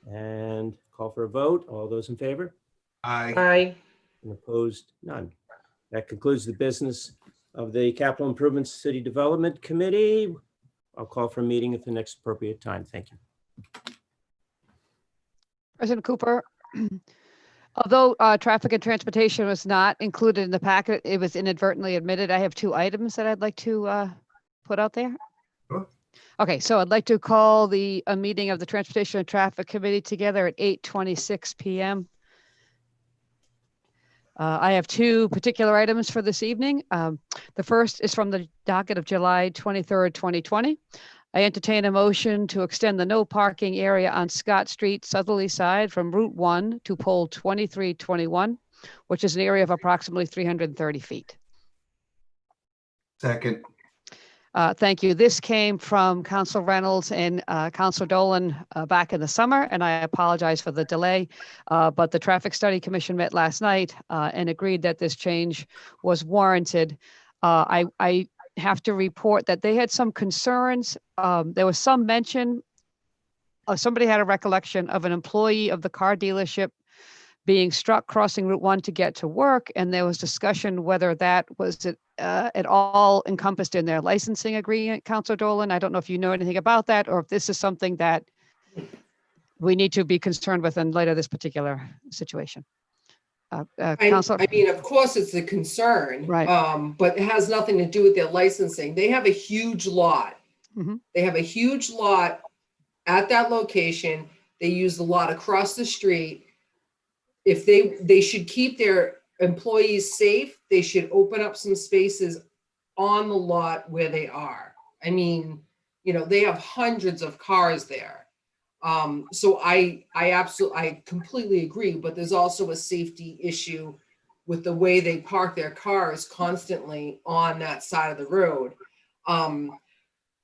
Speaker 4: And call for a vote. All those in favor?
Speaker 1: Aye.
Speaker 9: Aye.
Speaker 4: And opposed? None. That concludes the business of the Capital Improvements City Development Committee. I'll call for a meeting at the next appropriate time. Thank you.
Speaker 6: President Cooper, although traffic and transportation was not included in the packet, it was inadvertently admitted. I have 2 items that I'd like to put out there.
Speaker 1: Sure.
Speaker 6: Okay, so I'd like to call a meeting of the Transportation and Traffic Committee together at 8:26 p.m. I have 2 particular items for this evening. The first is from the docket of July 23rd, 2020. I entertain a motion to extend the no parking area on Scott Street southerly side from Route 1 to pole 2321, which is an area of approximately 330 feet.
Speaker 1: Second.
Speaker 6: Thank you. This came from Council Reynolds and Council Dolan back in the summer, and I apologize for the delay. But the Traffic Study Commission met last night and agreed that this change was warranted. I have to report that they had some concerns. There was some mention, somebody had a recollection of an employee of the car dealership being struck crossing Route 1 to get to work. And there was discussion whether that was at all encompassed in their licensing agreement, Councilor Dolan. I don't know if you know anything about that, or if this is something that we need to be concerned with in light of this particular situation. Councilor?
Speaker 9: I mean, of course, it's a concern,
Speaker 6: Right.
Speaker 9: But it has nothing to do with their licensing. They have a huge lot.
Speaker 6: Mm-hmm.
Speaker 9: They have a huge lot at that location. They use the lot across the street. If they should keep their employees safe, they should open up some spaces on the lot where they are. I mean, you know, they have hundreds of cars there. So I completely agree, but there's also a safety issue with the way they park their cars constantly on that side of the road.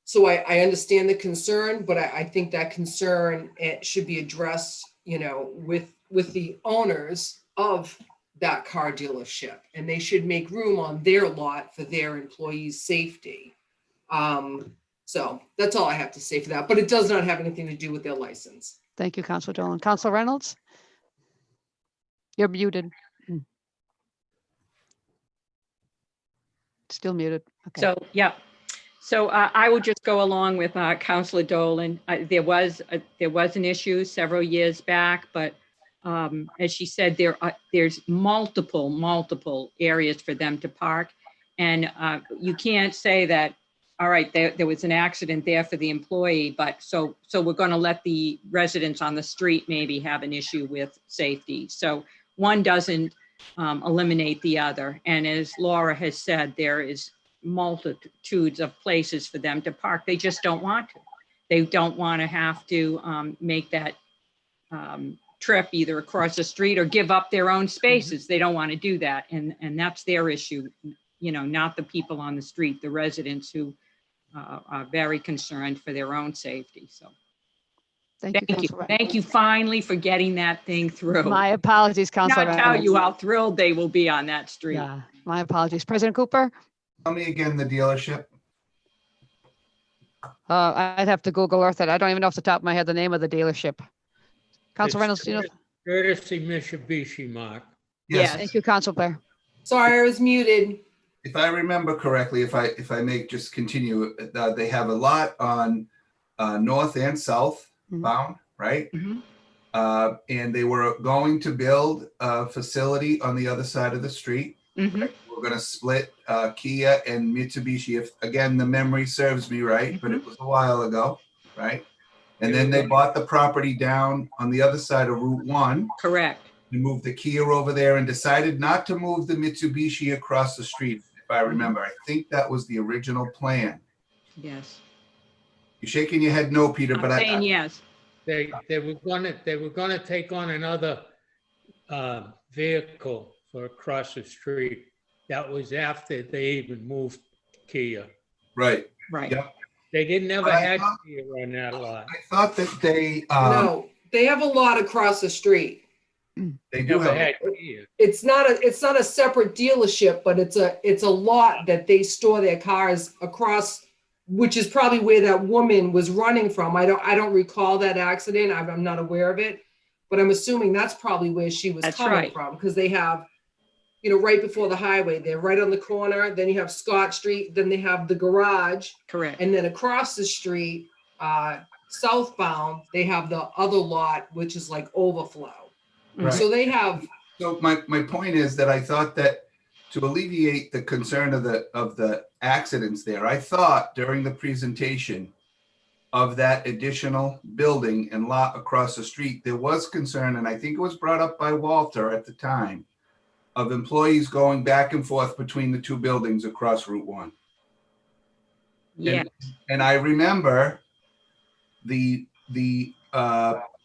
Speaker 9: So I understand the concern, but I think that concern, it should be addressed, you know, with the owners of that car dealership, and they should make room on their lot for their employees' safety. So that's all I have to say for that, but it does not have anything to do with their license.
Speaker 6: Thank you, Councilor Dolan. Councilor Reynolds? You're muted. Still muted. Okay.
Speaker 17: So, yeah. So I will just go along with Councilor Dolan. There was an issue several years back, but as she said, there's multiple areas for them to park. And you can't say that, all right, there was an accident there for the employee, but so we're going to let the residents on the street maybe have an issue with safety. So one doesn't eliminate the other. And as Laura has said, there is multitudes of places for them to park. They just don't want to. They don't want to have to make that trip either across the street or give up their own spaces. They don't want to do that. And that's their issue, you know, not the people on the street, the residents who are very concerned for their own safety. So
Speaker 6: Thank you, Councilor Reynolds.
Speaker 17: Thank you finally for getting that thing through.
Speaker 6: My apologies, Councilor
Speaker 17: Not tell
Speaker 6: Reynolds.
Speaker 17: you how thrilled they will be on that street.
Speaker 6: Yeah, my apologies. President Cooper?
Speaker 1: Tell me again the dealership.
Speaker 6: I'd have to Google Earth it. I don't even know off the top of my head the name of the dealership. Councilor Reynolds, do you know?
Speaker 7: Courtesy Mitsubishi, Mark.
Speaker 1: Yes.
Speaker 6: Thank you, Councilor Blair.
Speaker 9: Sorry, I was muted.
Speaker 1: If I remember correctly, if I may just continue, they have a lot on north and south bound, right? And they were going to build a facility on the other side of the street. Right? We're going to split Kia and Mitsubishi. If again the memory serves me right, but it was a while ago, right? And then they bought the property down on the other side of Route 1.
Speaker 17: Correct.
Speaker 1: They moved the Kia over there and decided not to move the Mitsubishi across the street. If I remember, I think that was the original plan.
Speaker 17: Yes.
Speaker 1: You're shaking your head no, Peter, but
Speaker 17: I'm saying yes.
Speaker 7: They were gonna take on another vehicle for across the street. That was after they even moved Kia.
Speaker 1: Right.
Speaker 17: Right.
Speaker 1: Yep.
Speaker 7: They didn't ever had Kia on that lot.
Speaker 1: I thought that they
Speaker 9: No, they have a lot across the street.
Speaker 1: They do
Speaker 7: Never
Speaker 1: have
Speaker 7: had Kia.
Speaker 9: It's not a separate dealership, but it's a lot that they store their cars across, which is probably where that woman was running from. I don't recall that accident. I'm not aware of it, but I'm assuming that's probably where she was coming from, because they have, you know, right before the highway, they're right on the corner. Then you have Scott Street, then they have the garage.
Speaker 17: Correct.
Speaker 9: And then across the street, southbound, they have the other lot, which is like overflow.
Speaker 1: Right.
Speaker 9: So they have.
Speaker 1: So my point is that I thought that to alleviate the concern of the accidents there, I thought during the presentation of that additional building and lot across the street, there was concern, and I think it was brought up by Walter at the time, of employees going back and forth between the two buildings across Route 1.
Speaker 17: Yeah.
Speaker 1: And I remember the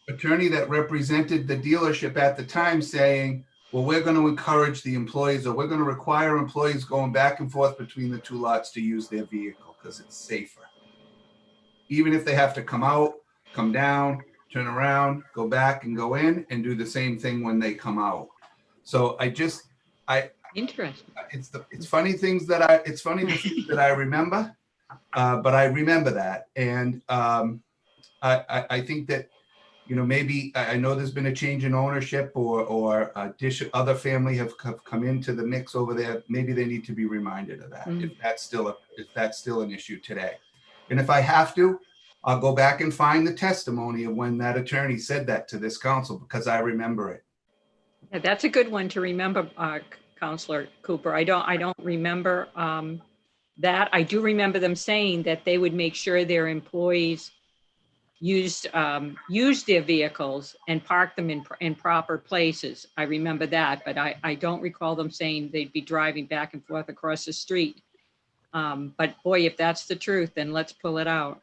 Speaker 1: attorney that represented the dealership at the time saying, well, we're going to encourage the employees, or we're going to require employees going back and forth between the two lots to use their vehicle because it's safer. Even if they have to come out, come down, turn around, go back and go in and do the same thing when they come out. So
Speaker 17: interesting.
Speaker 1: It's funny things that I remember, but I remember that. And I think that, you know, maybe I know there's been a change in ownership or other family have come into the mix over there. Maybe they need to be reminded of that if that's still an issue today. And if I have to, I'll go back and find the testimony of when that attorney said that to this council, because I remember it.
Speaker 17: Yeah, that's a good one to remember, Councilor Cooper. I don't remember that. I do remember them saying that they would make sure their employees used their vehicles and park them in proper places. I remember that, but I don't recall them saying they'd be driving back and forth across the street. But boy, if that's the truth, then let's pull it out.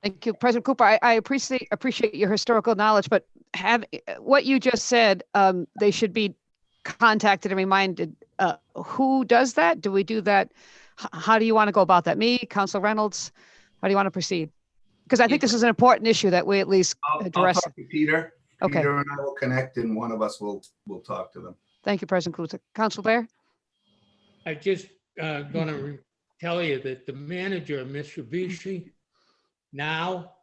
Speaker 6: Thank you, President Cooper. I appreciate your historical knowledge, but what you just said, they should be contacted and reminded. Who does that? Do we do that? How do you want to go about that? Me, Councilor Reynolds? How do you want to proceed? Because I think this is an important issue that we at least address.
Speaker 1: I'll talk to Peter.
Speaker 6: Okay.
Speaker 1: Peter and I will connect, and one of us will talk to them.
Speaker 6: Thank you, President Cooper. Councilor Blair?
Speaker 7: I just going to tell you that the manager of Mitsubishi now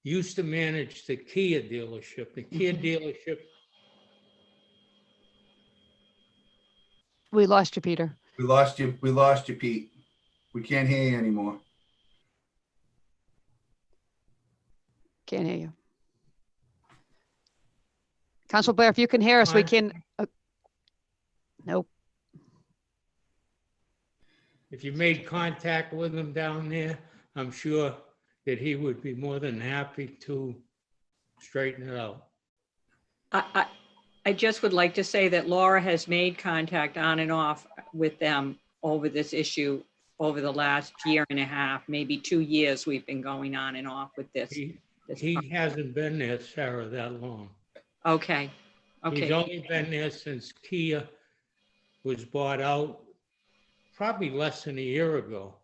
Speaker 7: used to manage the Kia dealership. The Kia dealership.
Speaker 6: We lost you, Peter.
Speaker 1: We lost you, Pete. We can't hear you anymore.
Speaker 6: Can't hear you. Council Blair, if you can hear us, we can. Nope.
Speaker 7: If you made contact with him down there, I'm sure that he would be more than happy to straighten it out.
Speaker 17: I just would like to say that Laura has made contact on and off with them over this issue over the last year and a half, maybe 2 years we've been going on and off with this.
Speaker 7: He hasn't been there, Sarah, that long.
Speaker 17: Okay.
Speaker 7: He's
Speaker 17: Okay.
Speaker 7: only been there since Kia was bought out, probably less than a year ago.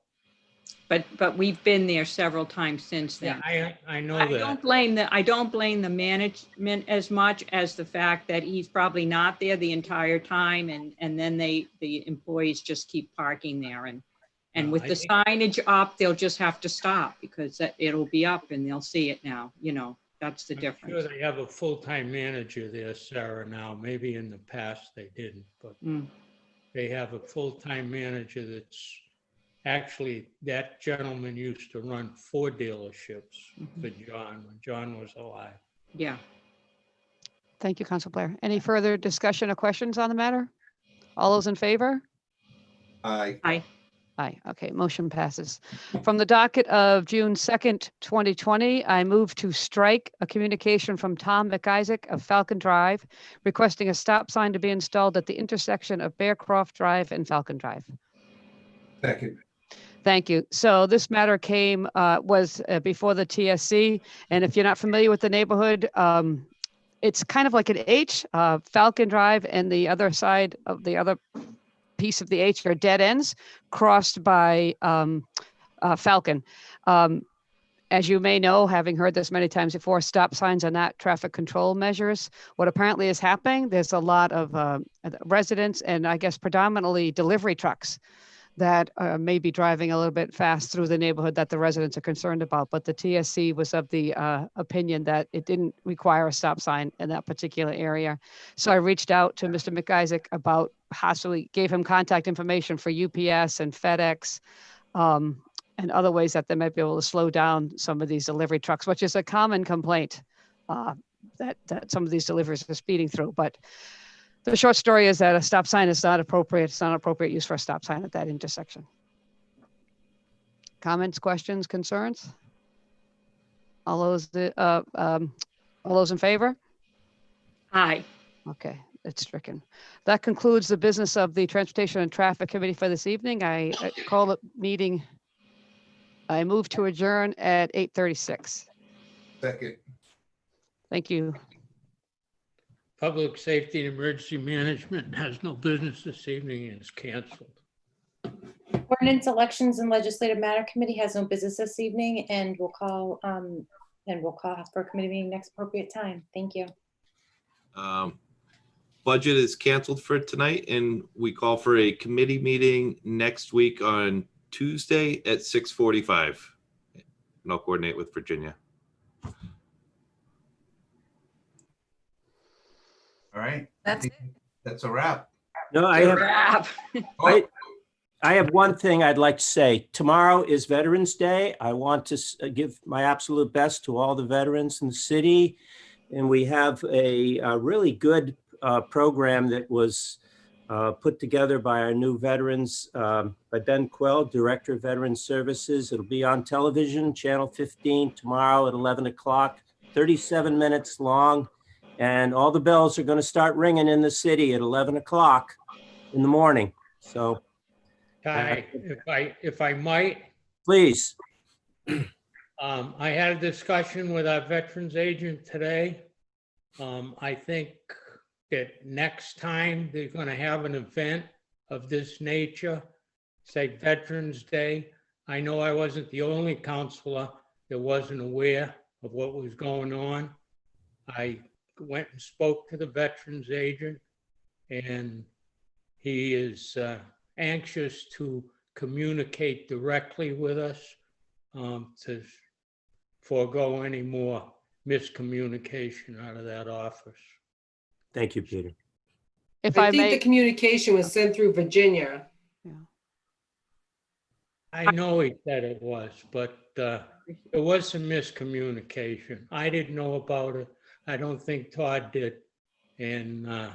Speaker 17: But we've been there several times since then.
Speaker 7: Yeah, I know
Speaker 17: I
Speaker 7: that.
Speaker 17: don't blame the management as much as the fact that he's probably not there the entire time, and then the employees just keep parking there, and with the signage up, they'll just have to stop because it'll be up and they'll see it now. You know, that's the difference.
Speaker 7: I'm sure they have a full-time manager there, Sarah, now. Maybe in the past they didn't, but they have a full-time manager that's actually, that gentleman used to run 4 dealerships for John when John was alive.
Speaker 17: Yeah.
Speaker 6: Thank you, Council Blair. Any further discussion or questions on the matter? All those in favor?
Speaker 1: Aye.
Speaker 17: Aye.
Speaker 6: Aye. Okay, motion passes. From the docket of June 2nd, 2020, I move to strike a communication from Tom McIsaac of Falcon Drive requesting a stop sign to be installed at the intersection of Bearcroft Drive and Falcon Drive.
Speaker 1: Second.
Speaker 6: Thank you. So this matter was before the TSC. And if you're not familiar with the neighborhood, it's kind of like an H, Falcon Drive, and the other side of the other piece of the H are dead ends crossed by Falcon. As you may know, having heard this many times before, stop signs are not traffic control measures. What apparently is happening, there's a lot of residents and I guess predominantly delivery trucks that may be driving a little bit fast through the neighborhood that the residents are concerned about. But the TSC was of the opinion that it didn't require a stop sign in that particular area. So I reached out to Mr. McIsaac about possibly gave him contact information for UPS and FedEx and other ways that they might be able to slow down some of these delivery trucks, which is a common complaint that some of these deliveries are speeding through. But the short story is that a stop sign is not appropriate. It's not appropriate use for a stop sign at that intersection. Comments, questions, concerns? All those in favor?
Speaker 17: Aye.
Speaker 6: Okay, it's stricken. That concludes the business of the Transportation and Traffic Committee for this evening. I call the meeting. I move to adjourn at 8:36.
Speaker 1: Second.
Speaker 6: Thank you.
Speaker 7: Public Safety and Emergency Management has no business this evening and is canceled.
Speaker 13: Ordinance, Elections, and Legislative Matter Committee has no business this evening, and we'll call for a committee meeting next appropriate time. Thank you.
Speaker 2: Budget is canceled for tonight, and we call for a committee meeting next week on Tuesday at 6:45. And I'll coordinate with Virginia.
Speaker 1: All right.
Speaker 15: That's it.
Speaker 1: That's a wrap.
Speaker 4: No, I have one thing I'd like to say. Tomorrow is Veterans Day. I want to give my absolute best to all the veterans in the city. And we have a really good program that was put together by our new veterans, by Ben Quell, Director of Veterans Services. It'll be on television, Channel 15 tomorrow at 11 o'clock, 37 minutes long. And all the bells are going to start ringing in the city at 11 o'clock in the morning. So,
Speaker 7: Ty, if I might,
Speaker 4: please.
Speaker 7: I had a discussion with our veterans agent today. I think that next time they're going to have an event of this nature, say Veterans Day. I know I wasn't the only counselor that wasn't aware of what was going on. I went and spoke to the veterans agent, and he is anxious to communicate directly with us to forego any more miscommunication out of that office.
Speaker 4: Thank you, Peter.
Speaker 6: If
Speaker 9: I think the communication was sent through Virginia.
Speaker 7: I know he said it was, but There was some miscommunication. I didn't know about it. I don't think Todd did. And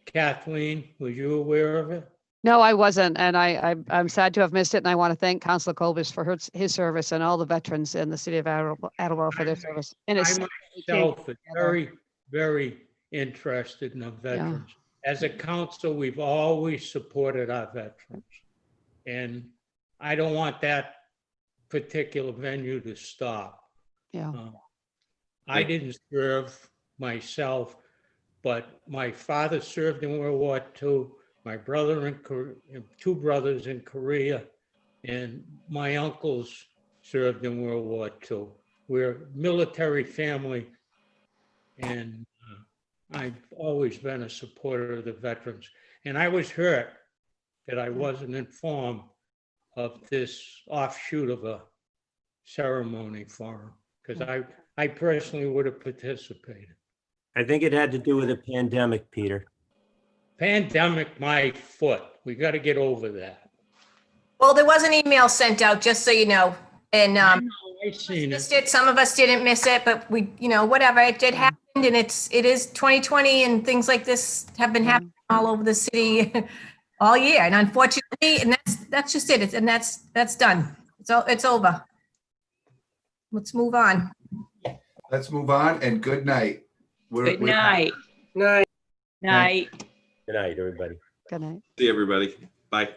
Speaker 7: Kathleen, was you aware of it?
Speaker 6: No, I wasn't, and I'm sad to have missed it, and I want to thank Councilor Colbus for his service and all the veterans in the city of Attleboro for their service. And
Speaker 7: I
Speaker 6: it's
Speaker 7: myself is very, very interested in the veterans. As a council, we've always supported our veterans. And I don't want that particular venue to stop.
Speaker 6: Yeah.
Speaker 7: I didn't serve myself, but my father served in World War II. My brother and two brothers in Korea, and my uncles served in World War II. We're a military family, and I've always been a supporter of the veterans. And I was hurt that I wasn't informed of this offshoot of a ceremony for them, because I personally would have participated.
Speaker 4: I think it had to do with the pandemic, Peter.
Speaker 7: Pandemic, my foot. We got to get over that.
Speaker 15: Well, there was an email sent out, just so you know, and
Speaker 7: I seen
Speaker 15: missed it. Some of us didn't miss it, but we, whatever, it did happen, and it is 2020, and things like this have been happening all over the city all year, and unfortunately, and that's just it. And that's done. It's over. Let's move on.
Speaker 1: Let's move on, and good night.
Speaker 17: Good night.
Speaker 9: Night.
Speaker 17: Night.
Speaker 4: Good night, everybody.
Speaker 6: Good night.
Speaker 2: See everybody. Bye.